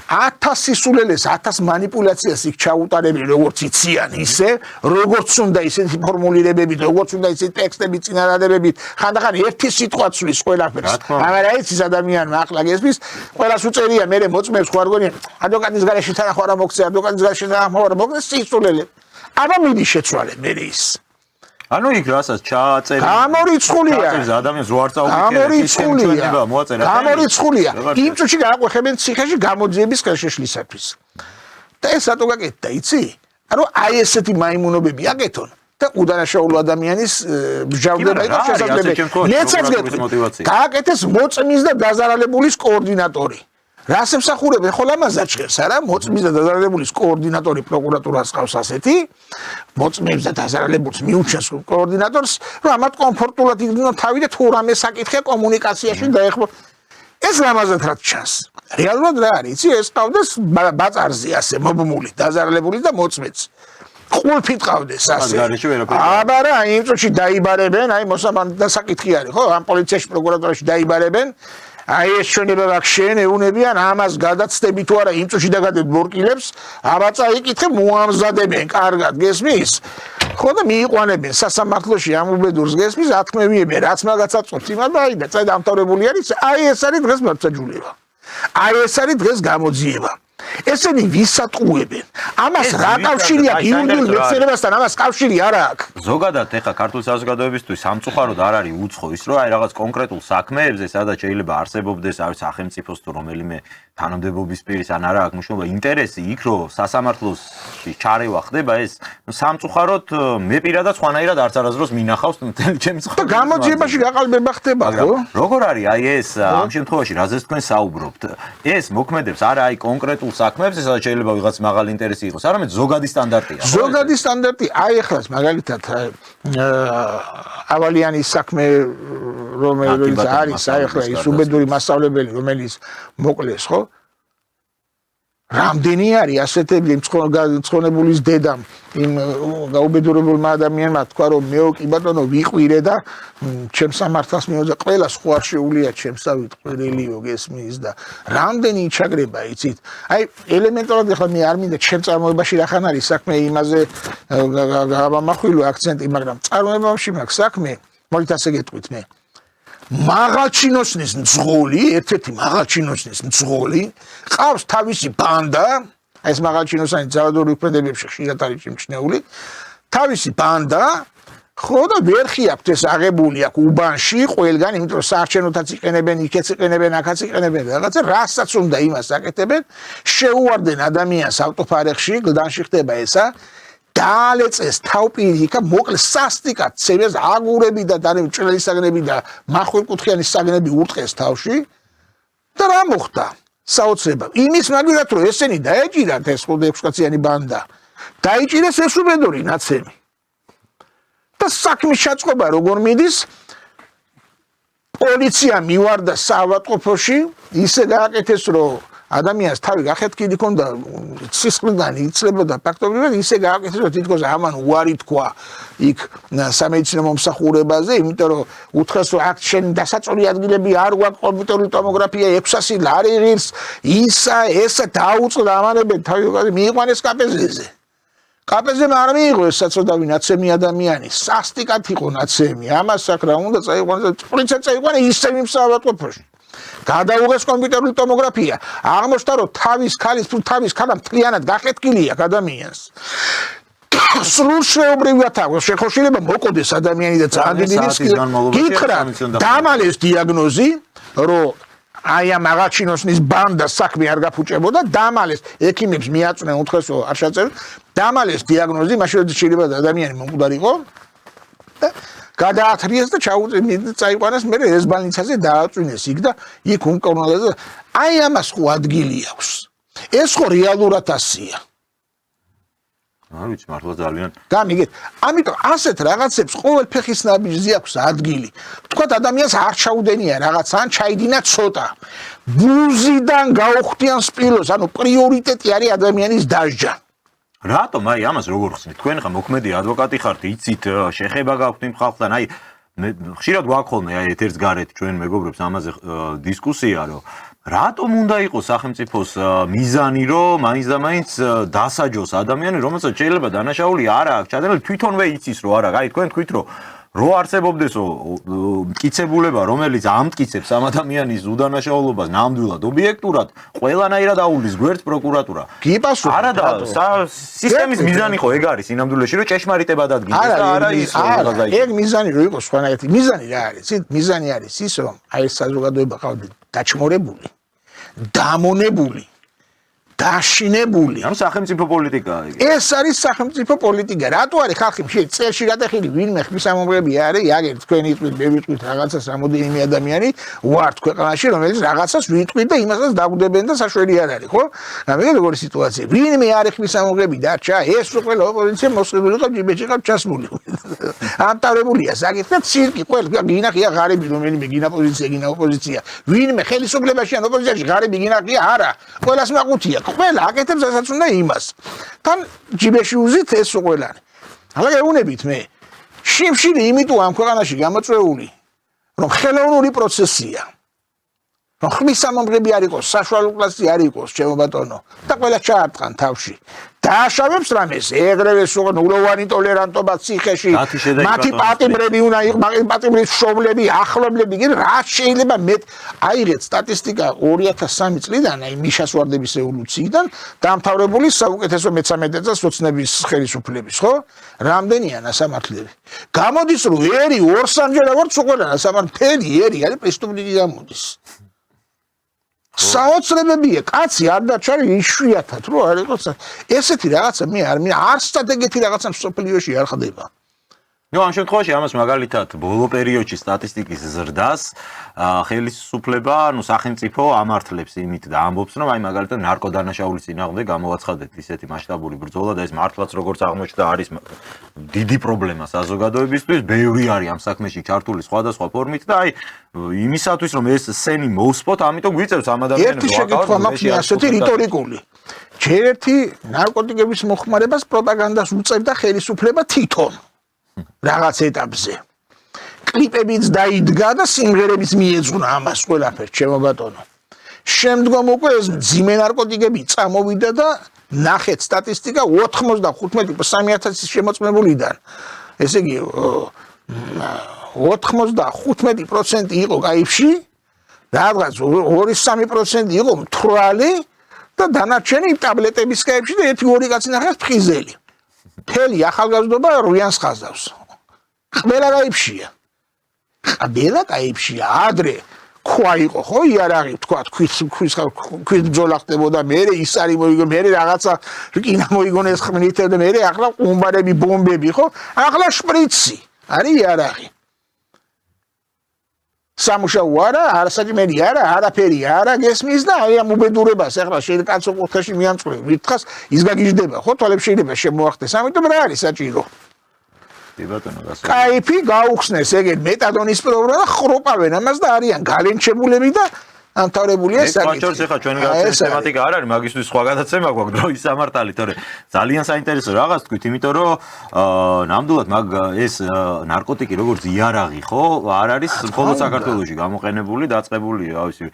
1000 სისულელეს 1000 манипуляციას იქ ჩაუტარებენ როგორც იციან ისე როგორც უნდა ისეთი ფორმულირებებით როგორც უნდა ისეთი ტექსტები წინადადებებით ხანდახან ერთი სიტყვა ცვლის ყველაფერს მაგრამ ის ადამიანმა ახლა გესმის ყველას უწერია მე მოწმებს ხო არ გონია ადვოკატის გარეშე თანახმ არა მოგცე ადვოკატის გარეშე თანახმ არა მოგცე სისულელე აბა მიდი შეცვალე მე ის ანუ იქ რასაც ჩააწერე გამორიცხულია ადამიანს რო არ წაუკითხე გამორიცხულია იმ წუთში გააყვეხებენ ციხეში გამოძიების ხელშეშლისათვის და ეს რატო გაკეთდა იცი ანუ აი ესეთი მაიმუნობები აკეთონ და უდანაშაულო ადამიანის მსჯავრდება იყო შესაძლებელი მეცაც გეტყვი გააკეთეს მოწმის და დაზარალებულის კოორდინატორი რას ემსახურებენ ხოლ ამას აჩხებს არა მოწმის და დაზარალებულის კოორდინატორი პროკურატურას ყავს ასეთი მოწმებს და დაზარალებულს მიუჩენს კოორდინატორს რომ ამათ კომფორტულად იგრძნო თავი და თუ რამე საკითხია კომუნიკაციაში დაეხმო ეს რამაზად რაც ჩანს რეალურად რა არის იცი ეს ყავდეს ბაწარზე ასე მობმული დაზარალებული და მოწმეც ყულფით ყავდეს ასე აბა რა იმ წუთში დაიბარებენ აი მოსამართლე და საკითხი არის ხო ამ პოლიციაში პროკურატურაში დაიბარებენ აი ეს ჩვენება ვაქშენ ეუნებიან ამას გადაცდები თუ არა იმ წუთში დაგადებ ბორკილებს აბა წაიკითხე მოამზადებენ კარგად გესმის ხო და მიიყვანებენ სასამართლოში ამ უბედურს გესმის ათქმევიებენ რაც მაგაც აწვევს იმად და აი და წაი დამთავრებული არის აი ეს არის დღეს მართლმსაჯულება აი ეს არის დღეს გამოძიება ესენი ვისატყუებენ ამას რა კავშირი აქვს იურიდიულ მეცნიერებასთან ამას კავშირი არ აქვს ზოგადად ეხა ქართული საზოგადოებისთვის სამწუხაროდ არ არის უცხო ის რომ აი რაღაც კონკრეტულ საქმეებზე სადაც შეიძლება არსებობდეს არის სახელმწიფოს თუ რომელიმე თანამდებობის პირის ან არა აქვს მნიშვნელობა ინტერესი იქ რომ სასამართლოში ჩარევა ხდება ეს სამწუხაროდ მე პირადად სხვანაირად არც არასდროს მინახავს მთელი ჩემი ცხოვრება და გამოძიებაში გაყალბება ხდება ხო როგორ არის აი ეს ამ შემთხვევაში რაზეც თქვენ საუბრობთ ეს მოქმედებს არა აი კონკრეტულ საქმეებზე სადაც შეიძლება ვიღაც მაღალი ინტერესი იყოს არამედ ზოგადი სტანდარტია ზოგადი სტანდარტი აი ახლა მაგალითად ავალიანის საქმე რომელიც არის აი ახლა ის უბედური მასწავლებელი რომელიც მოკლეს ხო რამდენი არის ასეთები მწყონებულის დედამ იმ გაუბედურებულმა ადამიანმა თქვა რომ მეო კი ბატონო ვიყვირე და ჩემს სამართალს მიოძა ყველა სხვა არ შეუულია ჩემსავით ყვირილიო გესმის და რამდენი იჩაგრება იცით აი ელემენტარულად ახლა მე არ მინდა ჩემ წარმოებაში რახან არის საქმე იმაზე გავამახვილო აქცენტი მაგრამ წარმოებაში მაქვს საქმე მოგით ასე გეტყვით მე მაღალჩინოსნის მძღოლი, ერთ-ერთი მაღალჩინოსნის მძღოლი, ყავს თავისი ბანდა, ეს მაღალჩინოსანი ძალადობრივ ქმედებებში ხშირად არის შემჩნეული, თავისი ბანდა, ხო და ვერხი აქვს ეს აღებული აქვს უბანში, ყველგან, იმიტომ რომ საარჩევნოთაც იყენებენ, იქაც იყენებენ, აქაც იყენებენ, რაღაცა რასაც უნდა იმას აკეთებენ, შეუვარდნენ ადამიანს ავტოფარეხში, გლდანში ხდება ესა დაალეწეს თავპირიქა მოკლე სასტიკად ცევეს აგურები და დანები ჭრელი საგნები და მახვილკუთხიანი საგნები ურტყეს თავში და რა მოხდა საოცრება იმის მაგალითად რომ ესენი დაეჭირათ ეს 5-6 კაციანი ბანდა დაიჭირეს ეს უბედური ნაცემი და საქმის ჩაწყობა როგორ მიდის პოლიცია მივარდა საავადმყოფოში ისე გააკეთეს რომ ადამიანს თავი გახეთქილი ქონდა სისხლიდან იცლებოდა ფაქტობრივად ისე გააკეთეს რომ თითქოს ამან უარი თქვა იქ სამედიცინო მომსახურებაზე იმიტომ რომ უთხრეს რომ აქ შენ დასაწოლი ადგილები არ გვაქვს კომპიუტერული ტომოგრაფია 600 ლარი ღირს ისა ესა დაუწყდა ამანებენ თავი მიიყვანეს კაპეზეზე კაპეზე არ მიიღო ეს საწოდავი ნაცემი ადამიანი, სასტიკად იყო ნაცემი. ამას აქ რა უნდა წაიყვანოს, პრინციპ წაიყვანა ისე იმსავატყოფოში. გადაუღეს კომპიუტერული ტომოგრაფია. აღმოჩნდა რომ თავის ქალა მთლიანად გახეთქილია ადამიანს. სრულ შეუბრალად აქვს შეხოშილება მოყოდეს ადამიანი და ძალიან დიდი რისკი. გითხრა დამალეს დიაგნოზი, რომ აი ამ აღაჩინოსნის ბანდა საქმე არ გაფუჭებოდა, დამალეს ექიმებს მიაწვნენ უთხესო არ შეაწერეთ, დამალეს დიაგნოზი, მაშინ შეიძლება ადამიანი მომკვდარიყო და გადაათრიეს და წაიყვანეს მე ეს ბალნიცაზე დააწვინეს იქ და იქ უმკურნალეს. აი ამას ხო ადგილი აქვს. ეს ხო რეალურად ასია. არ ვიცი მართლა ძალიან. გამიგეთ. ამიტომ ასეთ რაღაცებს ყოველ ფეხის ნაბიჯზე აქვს ადგილი. თქვათ ადამიანს არ ჩაუდენია რაღაც, ან ჩაიდინა ცოტა. ბუზიდან გაუხდიან სპილოს, ანუ პრიორიტეტი არის ადამიანის დასჯა. რატომ აი ამას როგორ ხსნით? თქვენ ხა მოქმედი ადვოკატი ხართ, იცით შეხება გაქვთ იმ ხალხთან, აი მე ხშირად გვაქოლმე აი ეთერს გარეთ ჩვენ მეგობრებს ამაზე დისკუსია, რომ რატომ უნდა იყოს სახელმწიფოს მიზანი, რომ მაინც და მაინც დასაჯოს ადამიანი, რომელსაც შეიძლება დანაშაული არ აქვს ჩადენილი, თვითონვე იცის, რომ არა, აი თქვენ თქვით, რომ არსებობდესო მტკიცებულება, რომელიც ამტკიცებს ამ ადამიანის უდანაშაულობას ნამდვილად ობიექტურად, ყველანაირად აუვლის გვერდს პროკურატურა. გიპასუხოთ. არა და სისტემის მიზანი ხო ეგ არის სინამდვილეში, რომ ჭეშმარიტებად ადგილდეს და არა ის რომ ეგ მიზანი რო იყოს სხვანაირად. მიზანი რა არის? მიზანი არის ის, რომ აი ეს საზოგადოება ყავდეთ დაჩმორებული, დამონებული, დაშინებული. ანუ სახელმწიფო პოლიტიკაა იგი. ეს არის სახელმწიფო პოლიტიკა. რატო არის ხალხი წელში გადახილი ვინმე ხმისამომღები არის, აგერ თქვენი თქვით, მე ვიტყვით რაღაცას რამოდენიმე ადამიანი ვართ ქვეყანაში, რომელიც რაღაცას ვიტყვით და იმასაც დაგვდებენ და საშველი არ არის, ხო? გამიგე როგორი სიტუაცია. ვინმე არის ხმისამომღები დარჩა, ეს ყველა ოპოზიცია მოსყიდული ყავ ჯიბეში ყავ ჩასმული. ამტარებულია საკითხი, ცირკი ყველა გინახია ღარიბი რომელიმე გინა პოზიცია, გინა ოპოზიცია. ვინმე ხელისუფლებაში ან ოპოზიციაში ღარიბი გინახია, არა. ყველას მაყუთია. ყველა აკეთებს რასაც უნდა იმას. თან ჯიბეში უზით ეს ყველანი. ახლა გეუბნებით მე. შიმშილი იმიტომ ამ ქვეყანაში გამოწვეული, რომ ხელოვნური პროცესია. რომ ხმისამომღები არ იყოს, საშუალო კლასი არ იყოს, ჩემო ბატონო, და ყველა ჩაარტყან თავში. დააშავებს რამეს, ეგრევე სულოვანი ტოლერანტობა ციხეში, მათი პატიმრები უნდა იყოს, პატიმრის მშობლები, ახლობლები, რა შეიძლება მეტ აიღეთ სტატისტიკა 2003 წლიდან, აი მიშას ვარდების ევოლუციიდან, დამთავრებული საუკეთესო მე-13 წელს ოცნების ხელისუფლების, ხო? რამდენია ნასამართლები? გამოდის რომ ერი ორსამჯერ აღარ წუყელა ნასამართლელი ერი არის პრესტუბლიკი გამოდის. საოცრებებია, კაცი არ დაჩარი იშვიათად, რომ არ იყოს ესეთი რაღაცა მე არცად ეგეთი რაღაცა სოფლიოში არ ხდება. ნუ ამ შემთხვევაში ამას მაგალითად ბოლო პერიოდში სტატისტიკის ზრდას ხელისუფლება, ანუ სახელმწიფო ამართლებს იმით და ამბობს, რომ აი მაგალითად ნარკოდანაშაულის წინააღმდეგ გამოვაცხადეთ ისეთი მასშტაბური ბრძოლა და ეს მართლაც როგორც აღმოჩნდა არის დიდი პრობლემა საზოგადოებისთვის, ბევრი არის ამ საქმეში ჩართული სხვადასხვა ფორმით და აი იმისათვის რომ ეს სენი მოусპოთ, ამიტომ გვიწევს ამ ადამიანებს ერთი შეკითხვა მაქვს ასეთი რიტორიკული. ჯერ ერთი ნარკოტიკების მოხმარებას პროპაგანდას უწევდა ხელისუფლება თვითონ. რაღაც ეტაპზე. კლიპებიც დაიდგა და სიმღერებიც მიეძღვნა ამას ყველაფერს, ჩემო ბატონო. შემდგომ უკვე ეს მძიმე ნარკოტიკები წამოვიდა და ნახეთ სტატისტიკა 95-3000 შემოწმებულიდან. ესე იგი 95% იყო კაიფში, რაღაც 2-3% იყო მთვრალი და დანარჩენი ტაბლეტების კაიფში და 1-2 კაცი ნახეს ფხიზელი. მთელი ახალგაზრდობა რუიანს ხაზავს. ყველა კაიფშია. ყველა კაიფშია. ადრე ქვა იყო, ხო, იარაღი, თქვა, ქვის ბრძოლა ხდებოდა, მერე ის არის მოიგო, მერე რაღაცა რკინა მოიგონეს ხმნით და მერე ახლა ყუმბარები, ბომბები, ხო? ახლა შპრიცი. არის იარაღი. სამუშაო არა, არასაჭმელი არა, არაფერი არა გესმის და აი ამ უბედურებას ახლა შეიძლება კაცო ყუთაში მიამწყრევ, ვითხას ის გაგიჟდება, ხო, თვალებს შეიძლება შემოახდეს, ამიტომ რა არის საჭირო? კი ბატონო, გასაგებია. კაიფი გაუხსნეს ეგეთ მეტადონის პროგრამა და ხროპავენ ამას და არიან გალენჩებულები და დამთავრებულია საკითხი. ვაჭრობს ახლა ჩვენი გადაცემის თემატიკა არ არის, მაგისთვის სხვა გადაცემა გვაქვს დროის სამართალი, თორე ძალიან საინტერესო რაღაც თქვით, იმიტომ რომ ნამდვილად მაგ ეს ნარკოტიკი როგორც იარაღი ხო, არ არის მხოლოდ საქართველოში გამოყენებული, დაწყებული, ავისი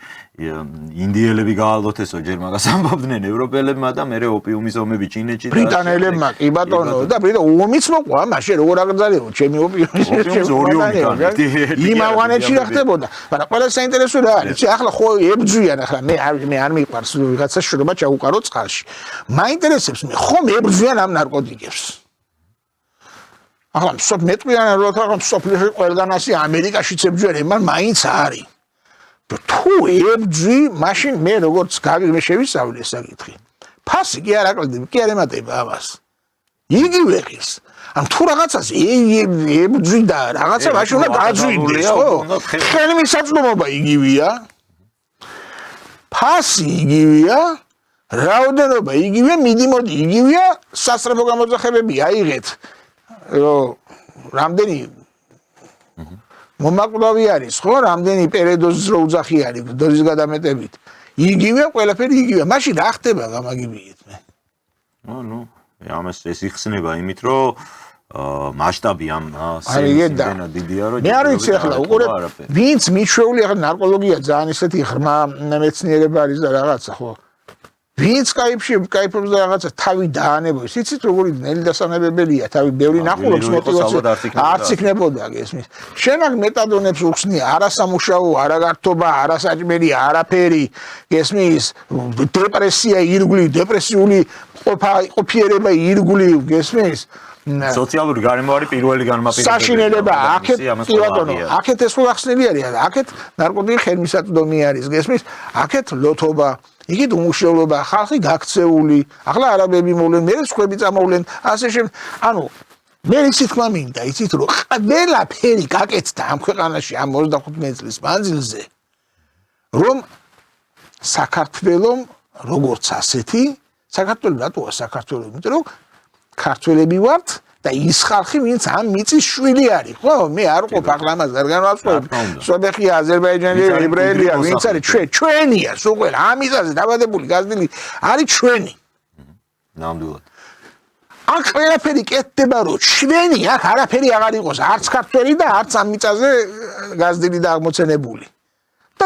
ინდიელები გაალოთ ესო ჯერ მაგას ამბობდნენ ევროპელებმა და მე ოპიუმის ომები ჩინეთში და ბრიტანელებმა კი ბატონო და ომიც მოყვა, მაშინ როგორ აგრძელებო ჩემი ოპიუმის იმ ავღანეთში რა ხდებოდა, მაგრამ ყველა საინტერესო რა არის, ახლა ხო ებძვიან, ახლა მე არ მიყვარს ვიღაცა შრობა ჩაუყარო წყალში. მაინტერესებს მე ხომ ებძვიან ამ ნარკოტიკებს. ახლა მეტყვიან რომ ახლა სოფლიოში ყველგან ასე ამერიკაშიც ებძვიან, მაგრამ მაინც არის. თუ ებძვი, მაშინ მე როგორც მე შევისწავლე საკითხი. ფასი კი არ აკლდები, კი არ ემატება ამას. იგივე ხის. ამ თუ რაღაცას ებძვი და რაღაცა მაშინ უნდა გაძვიდეს, ხო? ხელი მისაწვდომობა იგივეა. ფასი იგივეა, რაოდენობა იგივეა, მიდიმოდი იგივეა, სასწრაფო გამოძახებები აიღეთ, რომ რამდენი მომაკვდავი არის, ხო, რამდენი პერიოდოზის რო უძახი არის, დოზის გადამეტებით. იგივე, ყველაფერი იგივე. მაშინ რა ხდება გამაგიბიეთ მე? ნუ, ამას ეს იხსნება იმით, რომ მასშტაბი ამ სენსიდან დიდია, რომ მე არ ვიცი ახლა, უყურებ, ვინც მიჩვეული ახლა ნარკოლოგია ძალიან ისეთი ღრმა მეცნიერება არის და რაღაცა, ხო? ვინც кайფობს და რაღაცა თავი დაანებოს, იცით როგორი ძნელი დასანებებელია, თავი ბევრი ნახულობს მოტივაცია არც იქნებოდა გესმის. შენ აქ მეტადონებს უხსნია, არასამუშაო, არაგართობა, არასაჭმელი, არაფერი, გესმის, დეპრესია, ირგვლივ, დეპრესიული ყოფიერება ირგვლივ, გესმის? სოციალური გარემო არის პირველი განმაპირობებელი. საშინელება აქეთ კი ბატონო, აქეთ ეს ხო ახსნილი არის, აქეთ ნარკოტიკი ხელმისაწვდომი არის, გესმის? აქეთ ლოთობა იქით უმუშევრობა, ხალხი გაქცეული, ახლა არაბები მოვლენ, მე სხვები წამოვლენ, ასე შემდეგ. ანუ მე იცით თქმა მინდა, იცით რომ ყველაფერი გაკეთდა ამ ქვეყანაში ამ 25 წლის მანძილზე, რომ საქართველოს როგორც ასეთი, საქართველოს რატოა საქართველოს, იმიტომ რომ ქართველები ვართ და ის ხალხი ვინც ამ მიწის შვილი არის, ხო? მე არ ვყოფ ახლა ამას არ განვაცხობ. სოდეხი აზერბაიჯანელი, ებრაელია, ვინც არის ჩვენია, სულ ყველა ამისაზე დაბადებული გაზრდილი არის ჩვენი. ნამდვილად. აქ ყველაფერი კეთდება, რომ ჩვენი აქ არაფერი აღარ იყოს, არც ქართველი და არც ამ მიწაზე გაზრდილი და აღმოცენებული. და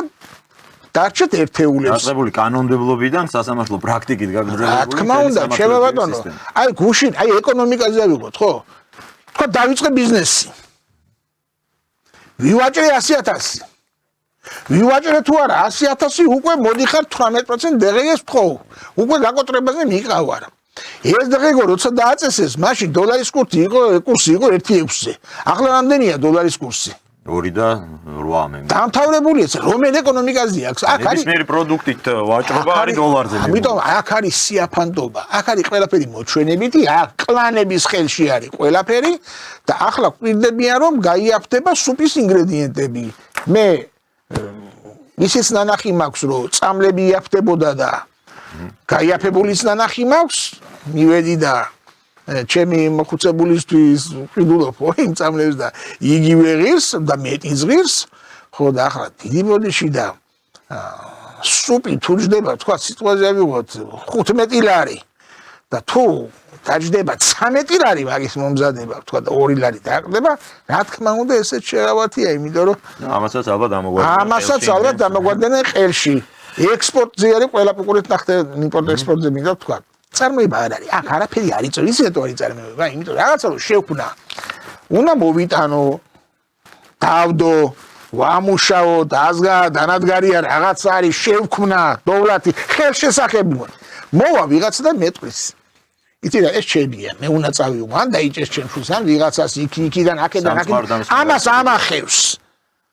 დარჩეთ ერთეულებს. დაწყებული კანონმდებლობიდან სასამართლო პრაქტიკით გაგრძელებული. რა თქმა უნდა, ჩემო ბატონო, აი გუშინ, აი ეკონომიკაზე ავიღოთ, ხო? თქვა დავიწყე ბიზნესი. ვივაჭრე 100,000. ვივაჭრე თუ არა 100,000 უკვე მოდიხარ 18% დღეგეს ვთხოვ. უკვე გაკოტრებაზე მიყავარ. ეს დღეგო როცა დააწესეს, მაშინ დოლარის კურსი იყო 1.6-ზე. ახლა რამდენია დოლარის კურსი? 2 და 8 მე. დამთავრებულია, რომელ ეკონომიკაზე აქვს? აქ არის ნებისმიერი პროდუქტით ვაჭრობა არის დოლარზე. ამიტომ აქ არის სიაფანტობა, აქ არის ყველაფერი მოჩვენებითი, აქ კლანების ხელში არის ყველაფერი და ახლა გვირდებიან რომ გაიაფთება სუპის ინგრედიენტები. მე ისიც ნანახი მაქვს რომ წამლები იაფთებოდა და გაიაფებულიც ნანახი მაქვს, მივედი და ჩემი მოხუცებულისთვის ვყიდულობ იმ წამლებს და იგივე ღირს და მეტიც ღირს, ხო და ახლა დიდი ბოდიში და სუპი თუ ჯდება, თქვა სიტყვაზე ავიღოთ 15 ლარი და თუ დაჯდება 13 ლარი მაგის მომზადება, თქვა და 2 ლარი დააკლდება, რა თქმა უნდა ესეც შერავათია, იმიტომ რომ ამასაც ალბათ დამოგვარდნენ ყელში. ექსპორტზე არის ყველა პუკურით ნახτε იმპორტ ექსპორტზე მინდა თქვა. წარმოება არ არის. აქ არაფერი არ იწევს, ისეთო არის წარმოება, იმიტომ რაღაცა რომ შევქმნა. უნდა მოვიტანო, დავდო, ვამუშაო, დანადგარი რაღაც არის, შევქმნა, დოვლათი, ხელშესახები. მოვა ვიღაცა და მეტყვის. იცი რა, ეს ჩემია, მე უნდა წავიღო, ან დაიჭეს ჩემ შულს, ან ვიღაცას იქიდან, აქედან, ამას ამახევს.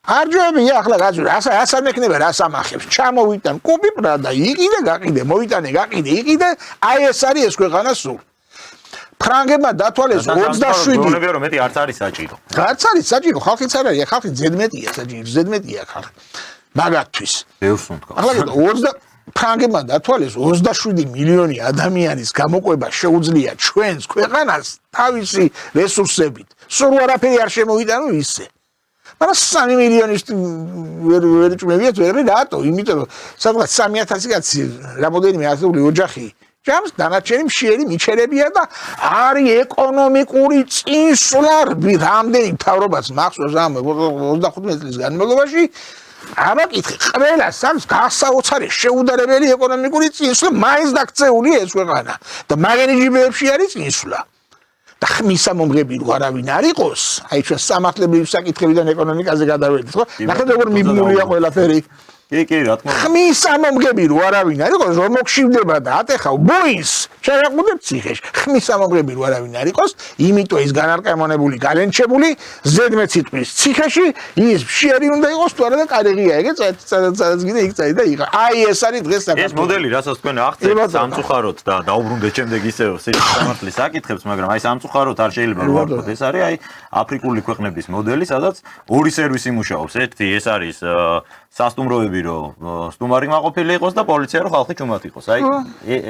არჯობია ახლა გაძვირა, ასე მექნება რას ამახებს. ჩამოვიტან კუბი პრადა, იყიდე, გაყიდე, მოვიტანე, გაყიდე, იყიდე, აი ეს არის ეს ქვეყანა სულ. ფრანგებმა დათვალეს 27. გონებია რომ მეტი არც არის საჭირო. არც არის საჭირო, ხალხიც არ არის, ხალხი ზედმეტია საჭირო, ზედმეტია ხალხი. მაგათთვის. ბევრს უნდა. ახლა ფრანგებმა დათვალეს 27 მილიონი ადამიანის გამოყვება შეუძლია ჩვენს ქვეყანას თავისი რესურსებით. სულ არაფერი არ შემოვიტანო ისე. მაგრამ 3 მილიონის ვერ ჭმევიათ ვერაფერი რატო? იმიტომ რომ სადღაც 3000 კაცი რამოდენიმე ასეული ოჯახი ჯამს დანარჩენი მშიერი მიჩერებია და არის ეკონომიკური წინსვლა რამდენი მთავრობას მახსოვს ამ 25 წლის განმავლობაში აბაკითხე ყველა სამს გასაოცარი შეუდარებელი ეკონომიკური წინსვლა მაინც დაქცეული ეს ქვეყანა და მაგენიჯიბებში არის წინსვლა და ხმისა მომღები რო არავინ არ იყოს აი ჩვენ სამართლებრივი საკითხებიდან ეკონომიკაზე გადავედით ხო ნახეთ როგორ მიბმულია ყველაფერი კი რა თქმა უნდა ხმისა მომღები რო არავინ არ იყოს რომ მოგშივდება და ატეხავ ბოინს შევაყუდებ ციხეში ხმისა მომღები რო არავინ არ იყოს იმიტომ ის განარკემონებული გალენჩებული ზედმეტ სიტყვის ციხეში ის მშიერი უნდა იყოს თუ არა და კარიღია ეგ სადაც გინდა იქ წაი და იღა აი ეს არის დღეს ეს მოდელი რასაც თქვენ აღწერთ სამწუხაროდ და დაუბრუნდეთ შემდეგ ისევ სამართლის საკითხებს მაგრამ აი სამწუხაროდ არ შეიძლება რო ვარქვათ ეს არის აი აფრიკული ქვეყნების მოდელი სადაც ორი სერვისი მუშაობს ერთი ეს არის სასტუმროები რომ სტუმარი მაყოფილი იყოს და პოლიცია რომ ხალხი ჩუმად იყოს. აი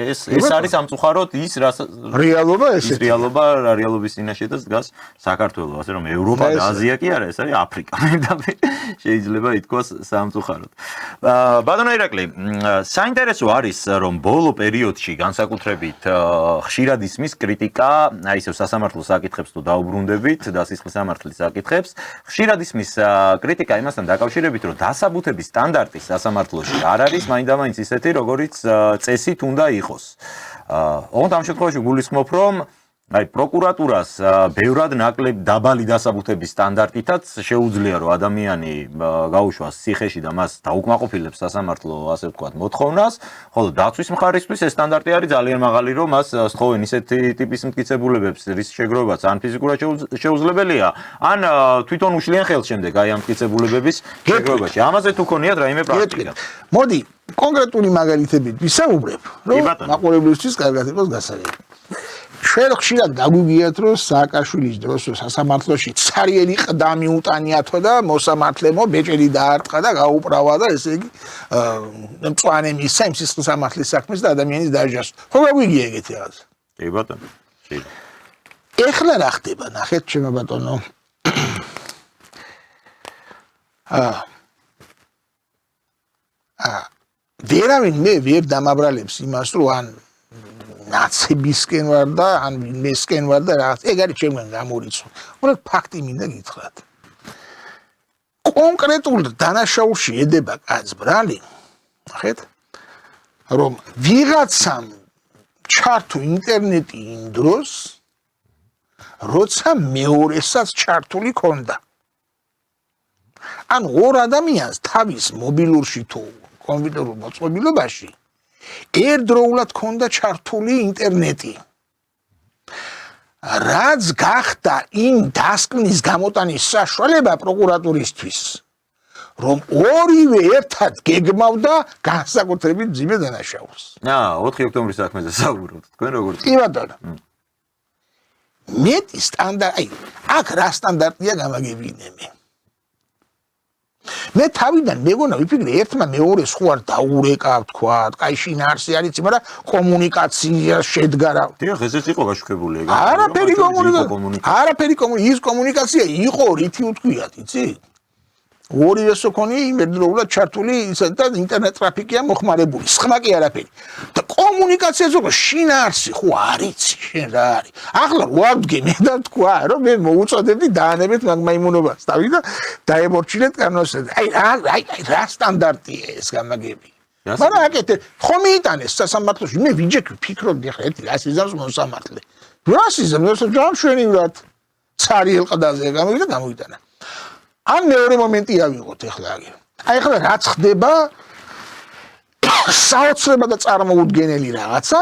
ეს არის სამწუხაროდ ის რეალობა ესეთი. ის რეალობის წინაშე და დგას საქართველოს, ასე რომ ევროპა და აზია კი არა, ეს არის აფრიკა. შეიძლება ითქვას სამწუხაროდ. ბატონო ირაკლი, საინტერესო არის რომ ბოლო პერიოდში განსაკუთრებით ხშირად ისმის კრიტიკა, აი ისევ სასამართლოს საკითხებს თუ დაუბრუნდებით და სისხლის სამართლის საკითხებს, ხშირად ისმის კრიტიკა იმასთან დაკავშირებით, რომ დასაბუთების სტანდარტი სასამართლოში არ არის მაინდამაინც ისეთი, როგორიც წესით უნდა იყოს. ოღონდ ამ შემთხვევაში გულისხმობ, რომ აი პროკურატურას ბევრად ნაკლებ დაბალი დასაბუთების სტანდარტითაც შეუძლია რომ ადამიანი გაუშვას ციხეში და მას დაუკმაყოფილებს სასამართლო ასე ვთქვათ მოთხოვნას, ხოლო დაცვის მხარისთვის ეს სტანდარტი არის ძალიან მაღალი, რომ მას სწხოვენ ისეთი ტიპის მტკიცებულებებს, რის შეგროვებაც ან ფიზიკურად შეუძლებელია, ან თვითონ უშლიან ხელს შემდეგ აი ამ მტკიცებულებების შეგროვებაში. ამაზე თუ ქონიათ რაიმე პრაქტიკა. მოდი, კონკრეტული მაგალითებით ვისაუბრებ, რომ მაყურებლისთვის კარგად იყოს გასაგები. ჩვენ ხშირად დაგვიგიათ რომ სააკაშვილის დროს სასამართლოში ცარიელი ყდამი უტანიათო და მოსამართლემო ბეჭედი დაარტყა და გაუპრავა და ესე იგი მწვანე მისცა იმ სისხლის სამართლის საქმეს და ადამიანის დაჟას. ხო გაგვიგია ეგეთი რაღაც. კი ბატონო. ეხლა რა ხდება ნახეთ ჩემო ბატონო. ვერავინ მე ვერ დამაბრალებს იმას რომ ან ნაცებისკენ ვარ და ან მესკენ ვარ და რაღაც ეგ არის ჩემგან გამორიცხვა. უბრალოდ ფაქტი მინდა გითხრათ. კონკრეტულ დანაშაულში ედება კაც ბრალი. ნახეთ რომ ვიღაცამ ჩართო ინტერნეტი იმ დროს როცა მეორესაც ჩართული ქონდა. ან ორ ადამიანს თავის მობილურში თუ კომპიუტერულ მოწყობილობაში ერთდროულად ქონდა ჩართული ინტერნეტი. რაც გახდა იმ დასკვნის გამოტანის საშუალება პროკურატურისთვის, რომ ორივე ერთად გეგმავდა განსაკუთრებით მძიმე დანაშაულს. 4 ოქტომბრის საქმეზე საუბრობთ, თქვენ როგორც? კი ბატონო. მეტი სტანდარტი, აქ რა სტანდარტია გამაგებინე მე. მე თავიდან მეგონა ვიფიქრე ერთმა მეორეს ხო არ დაურეკა თქვა, კაი შინაარსი არის, მაგრამ კომუნიკაცია შედგა რა. დიახ, ესეც იყო გაშუქებული ეგ. არაფერი კომუნიკაცია იყო, რითი უთქვიათ, იცი? ორივეს ოქონი იმედროულად ჩართული ისე და ინტერნეტ ტრაფიკია მოხმარებული, სხმა კი არაფერი. და კომუნიკაციაზე ხო შინაარსი ხო არიცი შენ რა არის. ახლა ვარდგე მე და თქვა, რომ მე მოუწოდებდი დაანებეთ მაგმაიმუნობას. თავი და დაემორჩილეთ კანონსა. აი რა სტანდარტია ეს გამაგები. მაგრამ აკეთე, ხომ მიიტანეს სასამართლოში, მე ვიჯექ ვფიქრობდი ახლა ერთი რასიზმს მოსამართლე. რასიზმს ჯამშვენივრად ცარიელ ყდაზე გამოიტანა. ან მეორე მომენტი ავიღოთ ახლა აგერ. აი ახლა რაც ხდება საოცრება და წარმოუდგენელი რაღაცა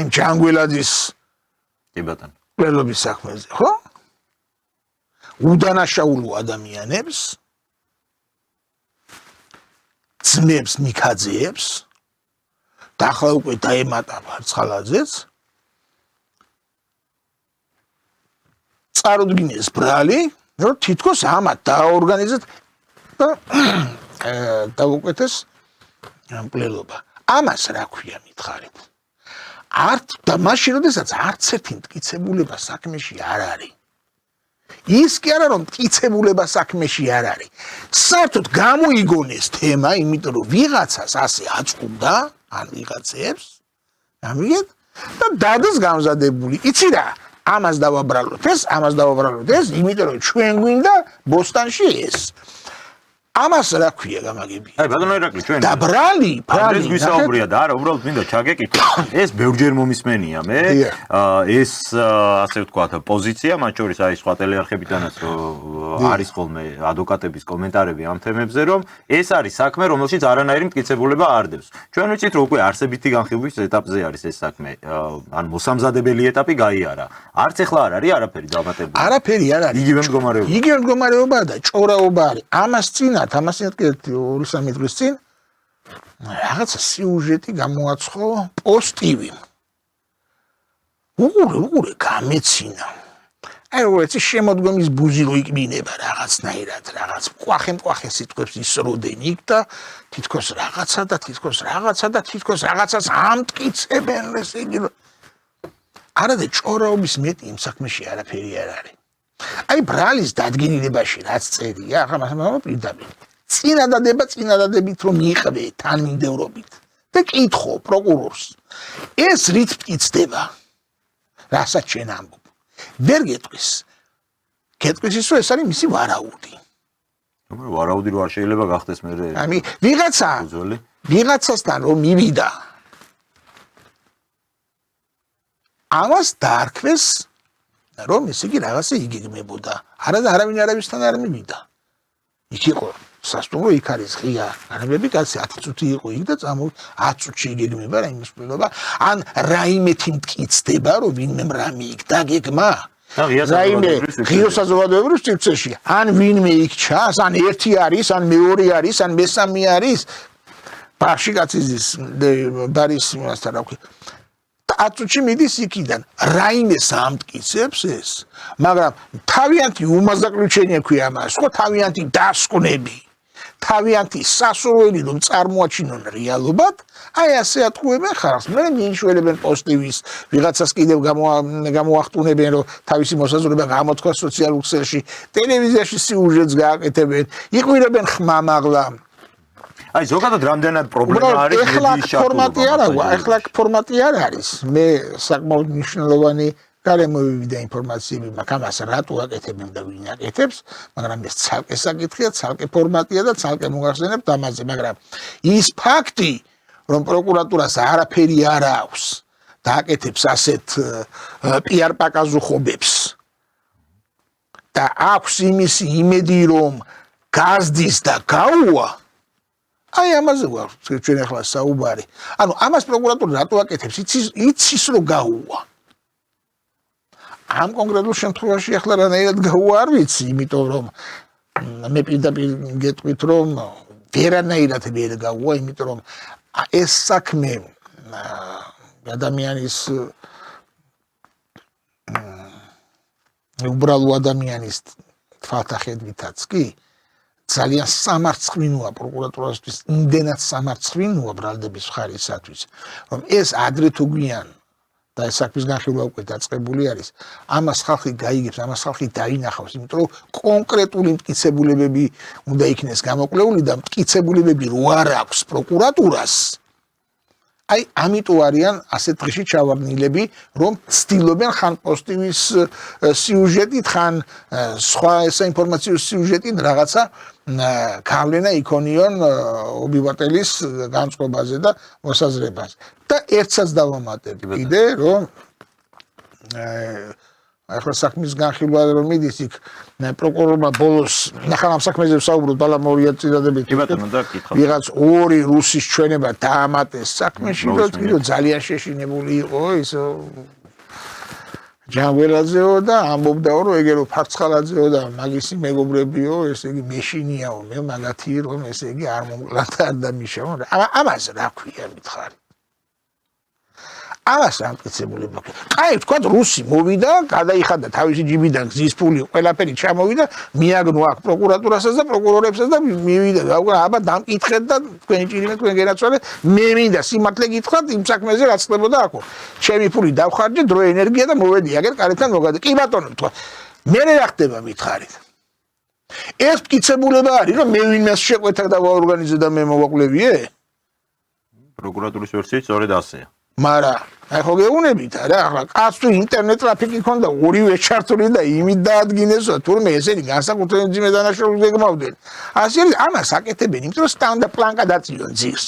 იმ ჯანგველაძის კი ბატონო. ყველობის საქმეზე, ხო? უდანაშაულო ადამიანებს ძმებს მიქაძეებს და ახლა უკვე დაემატა მარცხალაძეც წარუდგინეს ბრალი რომ თითქოს ამათ დააორგანიზეთ და დაუკვეთეს მკვლელობა. ამას რა ქვია მითხარით? და მაშინ როდესაც არც ერთი მტკიცებულება საქმეში არ არის. ის კი არა რომ მტკიცებულება საქმეში არ არის. საერთოდ გამოიგონეს თემა, იმიტომ რომ ვიღაცას ასე აწყვდა, ან ვიღაცებს, ამიგეთ და დადეს გამზადებული. იცი რა, ამას დავაბრალოთ ეს, იმიტომ რომ ჩვენ გვინდა ბოსტანში ეს. ამას რა ქვია გამაგები? აი ბატონო ირაკლი ჩვენ და ბრალი ეს გვისაუბრია და არა უბრალოდ მინდა ჩაგეკითხო ეს ბევრჯერ მომისმენია მე ეს ასე ვთქვათ პოზიცია მათ შორის აი სხვა ტელეარხებიდანაც არის ხოლმე ადვოკატების კომენტარები ამ თემებზე რომ ეს არის საქმე რომელშიც არანაირი მტკიცებულება არ დევს ჩვენ ვიცით რომ უკვე არსებითი განხილვის ეტაპზე არის ეს საქმე ან მოსამზადებელი ეტაპი გაიარა არც ახლა არ არის არაფერი დამატებული არაფერი არ არის იგივე მდგომარეობა და ჭორაობა არის ამას წინათ ამას ნეტკეთ 2-3 დღის წინ რაღაცა სიუჟეტი გამოაცხო პოსტივი უყურე გამეცინა აი როგორც შემოდგომის ბუზი რო იკმინება რაღაცნაირად რაღაც ყვახე სიტყვებს ისროდენ იქ და თითქოს რაღაცას ამტკიცებენ ესე იგი არადა ჭორაობის მეტი იმ საქმეში არაფერი არ არის აი ბრალის დადგენილებაში რაც წერია ახლა მასამა პირდაპირ წინადადებით რომ მიიღე თანმიმდევრობით და კითხო პროკურორს ეს რით მტკიცდება რასაც შენ ამბობ ვერ გეტყვის ის რომ ეს არის მისი ვარაუდი ვარაუდი რო არ შეიძლება გახდეს მე ამი ვიღაცასთან რომ მივიდა ამას დაარქვეს რომ ესე იგი რაღაცა იგეგმებოდა. არა და არავინ არავისთან არ მივიდა. იქ იყო სასტუმრო, იქ არის ღია არაბები, კაცი 10 წუთი იყო იქ და 10 წუთში იგეგმება რა იმის პრობლემა. ან რაიმეთი მტკიცდება, რომ ვინმე რამე იქ დაგეგმა. რაიმე ღიო საზოგადოებრივ სივრცეში. ან ვინმე იქ ჩას, ან ერთი არის, ან მეორე არის, ან მესამე არის. ბავში კაცის ბარის მასთან რა ქვია. აწუჩი მიდის იქიდან რაიმე სამტკიცებს ეს მაგრამ თავიანთი უმაზაკლუჩენია ქვია მას ხო თავიანთი დასკვნები თავიანთი სასურველი რომ წარმოაჩინონ რეალობად აი ასე ატყუებენ ხალხს მე მიიშველებენ პოსტივის ვიღაცას კიდევ გამოახტუნებენ რომ თავისი მოსაზრება გამოთქვა სოციალურ ქსელში ტელევიზიაში სიუჟეტს გააკეთებენ იყვირებენ ხმამაღლა აი ზოგადად რამდენად პრობლემა არის ეხლა ფორმატი არ არის მე საკმაოდ მნიშვნელოვანი გარემოებიდან ინფორმაციები მაგას რატო აკეთებენ და ვინ აკეთებს მაგრამ ეს ცალკე საკითხია ცალკე ფორმატია და ცალკე მოახსენებთ ამაზე მაგრამ ის ფაქტი რომ პროკურატურას არაფერი არ აქვს და აკეთებს ასეთ პიარ პაკაზუხობებს და აქვს იმისი იმედი რომ გაზდის და გაუვა აი ამაზე ვარ ჩვენ ახლა საუბარი. ანუ ამას პროკურატურა რატო აკეთებს? იცის რომ გაუვა. ამ კონკრეტულ შემთხვევაში ახლა რანაირად გაუვა არ ვიცი, იმიტომ რომ მე პირდაპირ გეტყვით რომ ვერანაირად ვერ გაუვა, იმიტომ რომ ეს საქმე ადამიანის უბრალო ადამიანის თვალთახედვითაც კი ძალიან სამარცხვინოა პროკურატურასთვის იმდენად სამარცხვინოა ბრალდების მხარისათვის რომ ეს ადრე თუ გვიან და ეს საქმის განხილვა უკვე დაწყებული არის ამას ხალხი გაიგებს ამას ხალხი დაინახავს იმიტომ რომ კონკრეტული მტკიცებულებები უნდა იქნეს გამოკვლეული და მტკიცებულებები რო არ აქვს პროკურატურას აი ამიტომ არიან ასეთ დღეში ჩავარდნილები რომ ცდილობენ ხან პოსტივის სიუჟეტით ხან სხვა საინფორმაციო სიუჟეტით რაღაცა გავლენა იქონიონ ობივატელის განწყობაზე და მოსაზრებაზე და ერთსაც დავამატებ კიდე რომ ახლა საქმის განხილვა რომ მიდის იქ პროკურორმა ბოლოს ნახან ამ საქმეზე ვსაუბრობ ბალა მორია წინადადებით ვიღაც ორი რუსის ჩვენება დაამატეს საქმეში და თვითონ ძალიან შეშინებული იყო ის ჯანველაძეო და ამბობდა რომ ეგერო ფარცხალაძეო და მაგისი მეგობრებიო ესე იგი მეშინიაო მე მაგათი რომ ესე იგი არ მომკლათ არ დამიშაო ამას რა ქვია მითხარი ამას ამტკიცებულება. აი თქვა რუსი მოვიდა, გადაიხადა თავისი ჯიბიდან გზის ფული, ყველაფერი ჩამოვიდა, მიაგნო აქ პროკურატურასაც და პროკურორებსაც და მივიდა. აბა დამკითხეთ და თქვენი ჭირიმე თქვენ გენაცვალეთ, მე მინდა სიმართლე გითხრათ იმ საქმეზე რაც ხდებოდა აქ. ჩემი ფული დავხარჯე, დრო ენერგია და მოვედი აგერ კარეთთან მოგადე. კი ბატონო თქვა. მე რა ხდება მითხარით ეს მტკიცებულება არის რომ მე ვინმეს შეყვეთა და ვაორგანიზე და მე მოვაყვლევიე პროკურატურის ვერსიით სწორედ ასეა მაგრამ აი ხო გეუბნებით რა ახლა კაც თუ ინტერნეტ ტრაფიკი ქონდა ორივე ჩართული და იმით დაადგინესო თურმე ესენი განსაკუთრებით ძიმე დანაშაულს გეგმავდნენ ასე არის ამას აკეთებენ იმიტომ რომ სტანდარტ პლანკა დაწიონ ძირს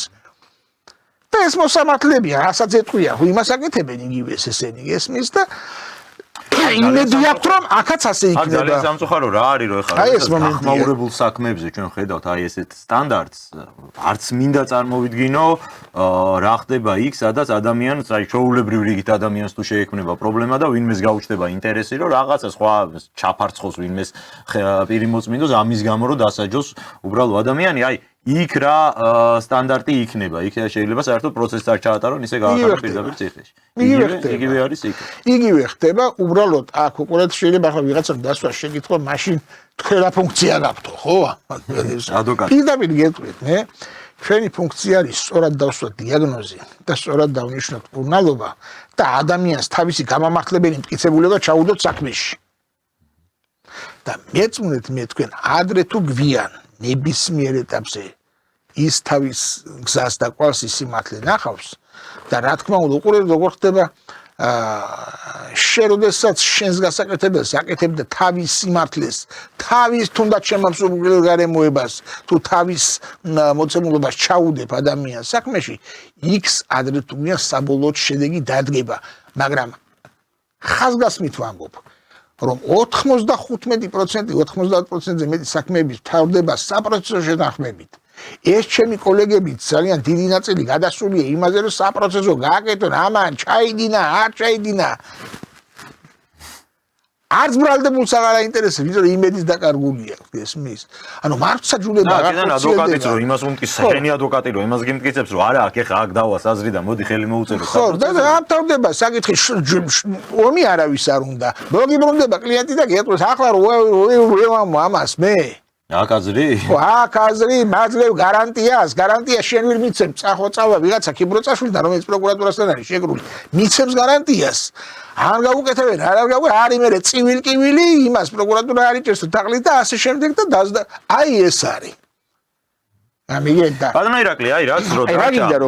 და ეს მოსამართლებია რასაც ეტყვია იმას აკეთებენ იგივე ესენი ესმის და იმედია რომ აქაც ასე იქნება. ძალიან სამწუხარო რა არის რომ ეხლა გახმაურებულ საქმეებზე ჩვენ ხედავთ აი ესეთ სტანდარტს არც მინდა წარმოვიდგინო რა ხდება იქ სადაც ადამიანს აი ჩვეულებრივ რიგით ადამიანს თუ შეექმნება პრობლემა და ვინმეს გაუჩნდება ინტერესი რომ რაღაცა სხვა ჩაფარცხოს ვინმეს პირი მოწმინდოს ამის გამო რომ დასაჯოს უბრალო ადამიანი აი იქ რა სტანდარტი იქნება იქ შეიძლება საერთოდ პროცესს არ ჩაატარონ ისე გააკეთოს პირდაპირ ციხეში იგივე არის იქ იგივე ხდება უბრალოდ აქ უკვე შეიძლება ახლა ვიღაცამ დასვა შეკითხვა მაშინ თქვენ რა ფუნქცია გაქვთ ხო ადვოკატი პირდაპირ გეტყვით მე ჩვენი ფუნქცია არის სწორად დავსვათ დიაგნოზი და სწორად დავნიშნოთ კურნალობა და ადამიანს თავისი გამამართლებელი მტკიცებულება ჩაუდოთ საქმეში და მეწმუნეთ მე თქვენ ადრე თუ გვიან ნებისმიერ ეტაპზე ის თავის გზას და ყვალს სიმართლე ნახავს და რა თქმა უნდა უყურებ როგორ ხდება შეროდესაც შენს გასაკეთებელს აკეთებდა თავის სიმართლეს თავის თუნდაც შემამსუბუქებელ გარემოებას თუ თავის მოცემულობას ჩაუდებ ადამიანს საქმეში იქს ადრე თუ გვიან საბოლოოდ შედეგი დადგება მაგრამ ხაზგასმით ვამბობ რომ 95% 90%-ზე მეტი საქმეების თავდება საპროცესო შეთანხმებით. ეს ჩემი კოლეგებიც ძალიან დიდი ნაწილი გადასულია იმაზე რომ საპროცესო გააკეთონ ამან ჩაიდინა არ ჩაიდინა არც ბრალდებულს აღარ აინტერესებს იმიტომ რომ იმედის დაკარგულია ესმის ანუ მართლმსაჯულება რა კიდევ ადვოკატიც რომ იმას უმტკიცებს შენი ადვოკატი რომ იმას გიმტკიცებს რომ არა აქ ეხა აქ დავა საზრი და მოდი ხელი მოუწერო ხო და ამთავრდება საკითხი ომი არავის არ უნდა მოგიბრუნდება კლიენტი და გეტყვის ახლა რომ ამას მე აქ აზრი ხო აქ აზრი მაძლევ გარანტია შენ ვერ მიცემ წავა ვიღაცა ქიბროწაშვილთან რომელიც პროკურატურასთან არის შეგრული მიცემს გარანტიას არ გაუკეთებენ არ არის მე წივილ-კივილი იმას პროკურატურა არიჭერს თაღლით და ასე შემდეგ და დაზდა აი ეს არის ამიგედა ბატონო ირაკლი აი რაც რო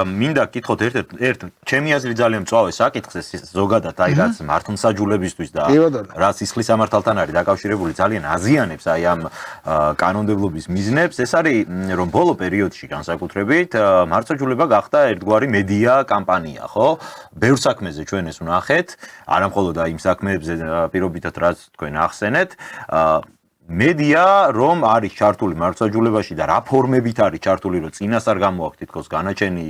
მინდა გითხოთ ერთ ჩემი აზრი ძალიან მწვავე საკითხს ზოგადად აი რაც მართლმსაჯულებისთვის და რაც სისხლის სამართალთან არის დაკავშირებული ძალიან აზიანებს აი ამ კანონმდებლობის მიზნებს ეს არის რომ ბოლო პერიოდში განსაკუთრებით მართლმსაჯულება გახდა ერთგვარი მედია კამპანია ხო ბევრ საქმეზე ჩვენ ეს ვნახეთ არა მხოლოდ აი იმ საქმეებზე პირობითად რაც თქვენ ახსენეთ მედია რომ არის ჩართული მართლმსაჯულებაში და რა ფორმებით არის ჩართული რომ წინას არ გამოაქვს თითქოს განაჩენი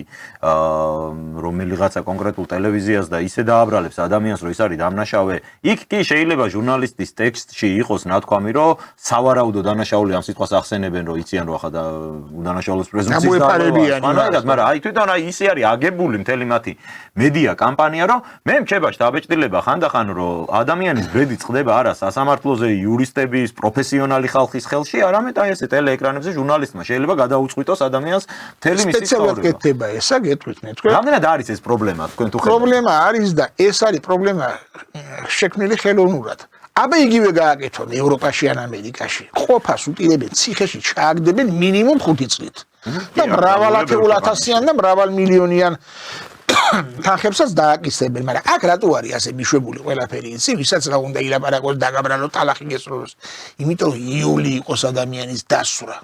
რომელიღაცა კონკრეტულ ტელევიზიას და ისე დააბრალებს ადამიანს რომ ის არის დამნაშავე იქ კი შეიძლება ჟურნალისტის ტექსტში იყოს ნათქვამი რომ სავარაუდო დანაშაული ამ სიტყვას ახსენებენ რომ იციან რომ ახლა უდანაშაულობის პრეზუმპციის მაგრამ აი თვითონ აი ისე არის აგებული მთელი მათი მედია კამპანია რომ მე მრჩება შტაბეჭდილება ხანდახან რომ ადამიანის ბედი წყდება არა სასამართლოზე იურისტების პროფესიონალი ხალხის ხელში არამედ აი ესე ტელეეკრანებზე ჟურნალისტმა შეიძლება გადაუწყვიტოს ადამიანს მთელი მისი ცხოვრება კეთდება ესა გეტყვით მე თქვენ რამდენად არის ეს პრობლემა თქვენ თუ ხედავთ პრობლემა არის და ეს არის პრობლემა შექმნილი ხელოვნურად აბა იგივე გააკეთონ ევროპაში ან ამერიკაში ყოფას უტირებენ ციხეში ჩააგდებენ მინიმუმ 5 წლით და მრავალათეულათასიან და მრავალმილიონიან თანხებსაც დააკისებენ მაგრამ აქ რატო არის ასე მიშვებული ყველაფერი იცი ვისაც რა უნდა ილაპარაკოს დაგაბრალოს ტალახი გესროლოს იმიტომ იოლი იყოს ადამიანის დასვრა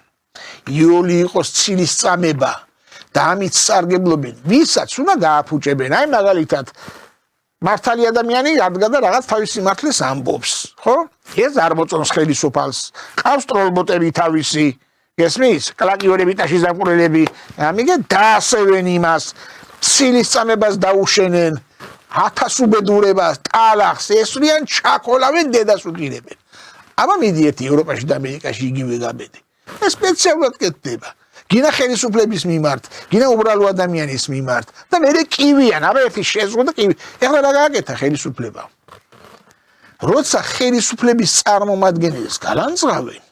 იოლი იყოს ცილის წამება და ამით სარგებლობენ ვისაც უნდა გააფუჭებენ აი მაგალითად მართალი ადამიანი ადგა და რაღაც თავის სიმართლეს ამბობს ხო ეს არ მოწონს ხელისუფალს ყავს ტროლბოტები თავისი გესმის კლაკიორები ტაშიზაკურელები ამიგე დაასევენ იმას ცილის წამებას დაუშენენ 1000 უბედურებას ტალახს ესვრიან ჩაქოლავენ დედას უტირებენ აბა მიდიეთ ევროპაში და ამერიკაში იგივე გაბედი ეს სპეციალურად კეთდება გინა ხელისუფლების მიმართ გინა უბრალო ადამიანის მიმართ და მე კივიან აბა ერთი შეზღვა და კივი ეხლა რა გააკეთა ხელისუფლება როცა ხელისუფლების წარმომადგენლებს გალანძღავენ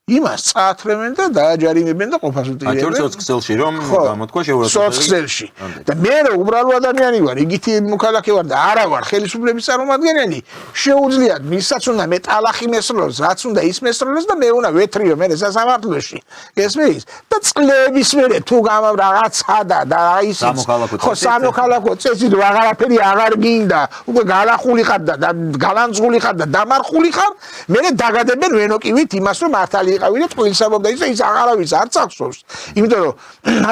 იმას წაათრევენ და დააჯარიმებენ და ყოფას უტირებენ. აი, სოციალში რომ გამოთქვა შეურაცხყოფელი. სოციალში. და მე რო უბრალო ადამიანი ვარ, იგითი მოქალაქე ვარ და არა ვარ ხელისუფლების წარმომადგენელი, შეუძლიათ მისაც უნდა მე ტალახი მესროლოს, რაც უნდა ის მესროლოს და მე უნდა ვეთრიო მე სასამართლოში. გესმის? და წლების მერე თუ რაღაცა და ის ხო სამოქალაქო წესი თუ აღარაფერი აღარ გინდა, უკვე გალახული ხარ და გალანძღული ხარ და დამარხული ხარ, მე დაგადებენ ვენოკივით იმას რომ მართალი იყავი და წყვილსამობდა ის აღარავის არც ახსოვს. იმიტომ რომ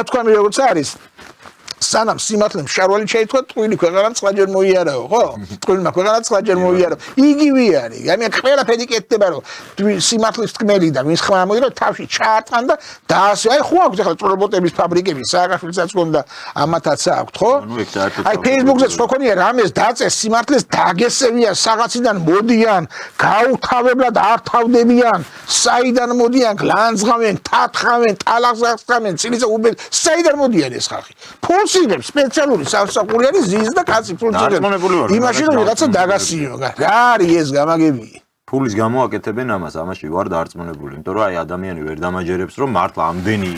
თქვამი როგორც არის სანამ სიმართლემ შარვალი შეითქვა ტყუილი ქვეყანამ ცხრაჯერ მოიარაო, ხო? ტყუილმა ქვეყანამ ცხრაჯერ მოიარაო. იგივე არის. აი მე ყველაფერი კეთდება რომ სიმართლის თქმელი და ვინც ხმა მოირო თავში ჩაატყან და დაასე. აი ხო აქვს ახლა რობოტების ფაბრიკები, სააკაშვილსაც ჰქონდა ამათაც აქვს, ხო? აი Facebook-ზე ხო ქონია რამეს დაწეს სიმართლეს დაგესევიან საღაციდან მოდიან, გაუთავებლად არ თავდებიან, საიდან მოდიან, გლანძღავენ, თათხავენ, ტალახს გასწამენ, წინიცა უბენ, საიდან მოდიან ეს ხალხი? ფულსიღებს სპეციალური სამსახური არის ზის და კაცი ფულსიღებს. იმაში რომ ვიღაცა დაგასიო. რა არის ეს გამაგები? ფულის გამო აკეთებენ ამას, ამაში ვარ დაარწმუნებული, იმიტომ რომ აი ადამიანი ვერ დამაჯერებს რომ მართლა ამდენი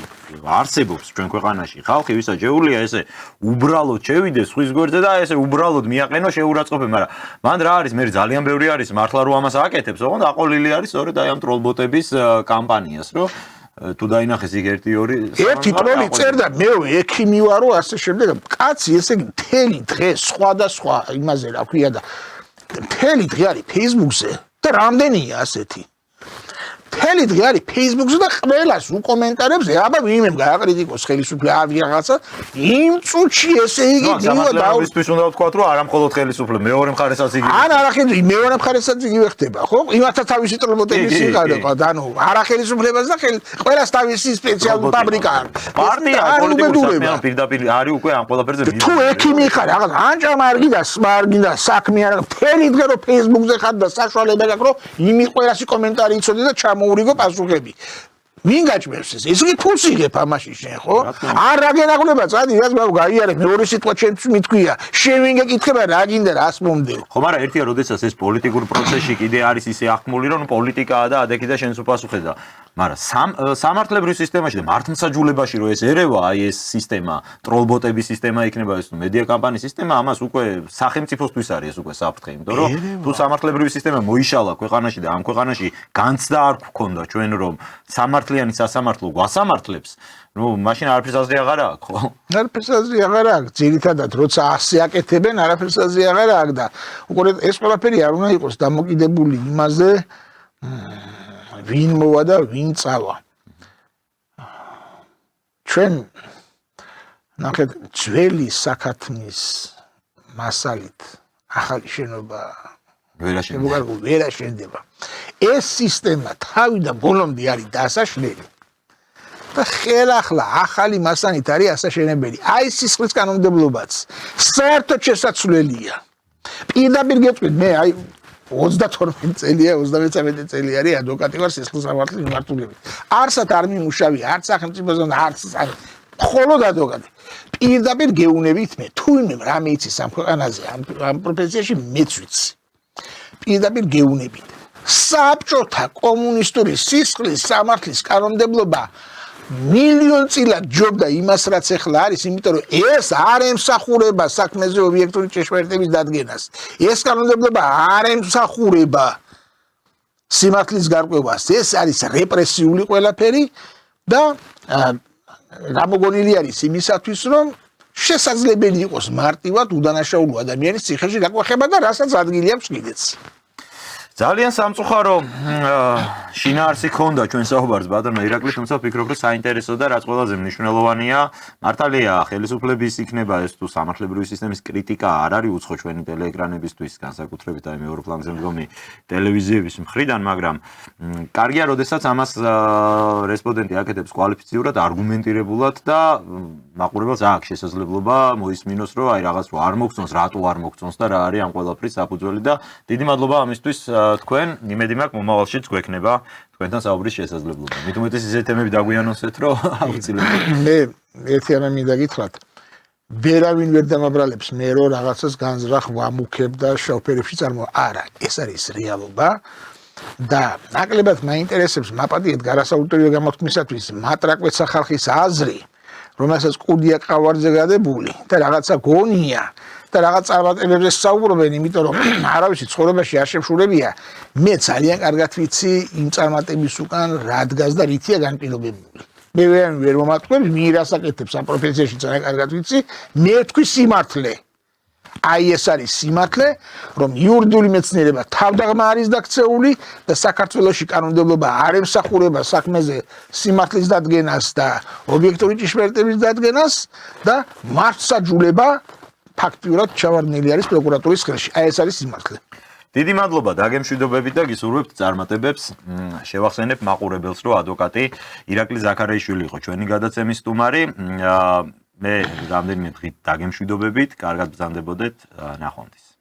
არსებობს ჩვენ ქვეყანაში ხალხი, ვისაც შეუძლია ესე უბრალოდ შევიდეს ხვის გვერდზე და ესე უბრალოდ მიაყენო შეურაცხყოფები, მაგრამ მან რა არის, მე ძალიან ბევრი არის მართლა რომ ამას აკეთებს, ოღონდ აყოლილი არის სწორედ აი ამ ტროლბოტების კამპანიას, რომ თუ დაინახეს იქ 1-2 ერთი ტროლი წერდა მეო ექიმი ვარო ასე შემდეგ კაცი ესე იგი მთელი დღე სხვადასხვა იმაზე რა ქვია და მთელი დღე არის Facebook-ზე და რამდენია ასეთი მთელი დღე არის Facebook-ზე და ყველას უკომენტარებს აბა ვინმემ გააკრიტიკოს ხელისუფლება ავი რაღაცა იმ წუთში ესე იგი დივა დაუისთვის უნდა ვთქვა რომ არა მხოლოდ ხელისუფლება მეორე მხარესაც იგივე არა ხელი მეორე მხარესაც იგივე ხდება ხო იმათაც თავისი ტროლბოტების იყავდა ანუ არა ხელისუფლებას და ყველას თავისი სპეციალური ფაბრიკა აქვს პარტია პოლიტიკური პირდაპირ არის უკვე ამ ყველაფერზე თუ ექიმი ხარ რაღაც ანჭა მარგინდა საქმე არა მთელი დღე რომ Facebook-ზე ხარ და საშუალება გაქვს რომ იმის ყველასი კომენტარი იცოდი და ჩამოურიგო პასუხები ვინ გაჭმევს ეს იგი ფულს იღებ ამაში შენ ხო არ რაგენაგნება წადი რაც გაიარე მეორე სიტყვა ჩემს მithქვია შენ ვინ გეკითხება რა გინდა რას მომდეო ხო მაგრამ ერთია როდესაც ეს პოლიტიკურ პროცესში კიდე არის ისე ახმული რომ პოლიტიკაა და ადექი და შენს უპასუხედა მაგრამ სამართლებრივ სისტემაში და მართლმსაჯულებაში რომ ეს ერევა აი ეს სისტემა ტროლბოტების სისტემა იქნება ეს მედია კამპანიის სისტემა ამას უკვე სახელმწიფოსთვის არის ეს უკვე საფრთხე იმიტომ რომ თუ სამართლებრივი სისტემა მოიშალა ქვეყანაში და ამ ქვეყანაში განცდა არ გქონდა ჩვენ რომ სამართლიანი სასამართლო გვასამართლებს ну მაშინ არაფერს აზრი აღარ აქვს ხო არაფერს აზრი აღარ აქვს ძირითადად როცა ასე აკეთებენ არაფერს აზრი აღარ აქვს და უკვე ეს ყველაფერი არ უნდა იყოს დამოკიდებული იმაზე ვინ მოვა და ვინ წავა ჩვენ ნახეთ ძველი საქათმის მასალით ახალი შენობა ვერ აშენდება ეს სისტემა თავიდან ბოლომდე არის დასაშლელი და ხელახლა ახალი მასალით არის ასაშენებელი აი სისხლის კანონმდებლობაც საერთოდ შესაძლებელია პირდაპირ გეტყვით მე აი 32 წელია 33 წელი არის ადვოკატი ვარ სისხლის სამართლის მიმართულებით არსად არ მიმუშავი არც სახელმწიფოზე არც მხოლოდ ადვოკატი პირდაპირ გეუნებით მე თუ ვინმე რამე იცის ამ ქვეყანაზე ამ პროფესიაში მეც ვიცი პირდაპირ გეუნებით საბჭოთა კომუნისტური სისხლის სამართლის კანონმდებლობა მილიონ წილად ჯობდა იმას რაც ახლა არის იმიტომ რომ ეს არ ემსახურება საქმეზე ობიექტური ჭეშმარიტების დადგენას ეს კანონმდებლობა არ ემსახურება სიმართლის გარკვევას ეს არის რეპრესიული ყველაფერი და გამოგონილი არის იმისათვის რომ შესაძლებელი იყოს მარტივად უდანაშაულო ადამიანის ციხეში დაკვეხება და რასაც ადგილი აქვს კიდეც ძალიან სამწუხარო შინაარსი ქონდა ჩვენ საუბარს ბატონო ირაკლი თუმცა ვფიქრობ რომ საინტერესო და რაც ყველაზე მნიშვნელოვანია მართალია ხელისუფლების იქნება ეს თუ სამართლებრივი სისტემის კრიტიკა არ არის უცხო ჩვენი ტელეეკრანებისთვის განსაკუთრებით აი მეორე პლანზე მდგომი ტელევიზიების მხრიდან მაგრამ კარგია როდესაც ამას რესპონდენტი აკეთებს კვალიფიცირებულად არგუმენტირებულად და მაყურებელს აქვს შესაძლებლობა მოისმინოს რომ აი რაღაც რო არ მოგწონს რატო არ მოგწონს და რა არის ამ ყველაფრის საფუძველი და დიდი მადლობა ამისთვის თქვენ იმედი მაქვს მომავალშიც გვექნება თქვენთან საუბრის შესაძლებლობა. მით უმეტეს ისეთ თემები დაგვიანონსეთ, რომ აუცილებლად. მე ერთი რამე მინდა გითხრათ. ვერავინ ვერ დამაბრალებს მე რომ რაღაცას განზრახ ვამუქებ და შავფერებში არა, ეს არის რეალობა. და ნაკლებად მაინტერესებს მაპატიეთ გარასაუტერია გამოთქმისათვის მატრაკვეცა ხალხის აზრი, რომელსაც კუდია ყავარზე გადებული და რაღაცა გონია და რაღაც წარმატებებზე საუბრობენ, იმიტომ რომ არავისი ცხოვრებაში არ შემშურებია. მე ძალიან კარგად ვიცი იმ წარმატების უკან რა დგას და რითია განპირობებული. მე ვერ მომატყუებს, მირას აკეთებს ამ პროფესიაში ძალიან კარგად ვიცი, მე თქვი სიმართლე. აი ეს არის სიმართლე, რომ იურიდიული მეცნიერება თავდაღმა არის დაქცეული და საქართველოში კანონმდებლობა არ ემსახურება საქმეზე სიმართლის დადგენას და ობიექტური ჭიშკრიტების დადგენას და მართლმსაჯულება ფაქტიურად ჩავარდნილი არის პროკურატურის ხელში. აი ეს არის სიმართლე. დიდი მადლობა დაგემშვიდობებით და გისურვებთ წარმატებებს. შევახსენებ მაყურებელს, რომ ადვოკატი ირაკლი ზაქარიაშვილი იყო ჩვენი გადაცემის სტუმარი. მე რამდენიმე დღით დაგემშვიდობებით, კარგად ბრძანდებოდეთ, ნახვამდის.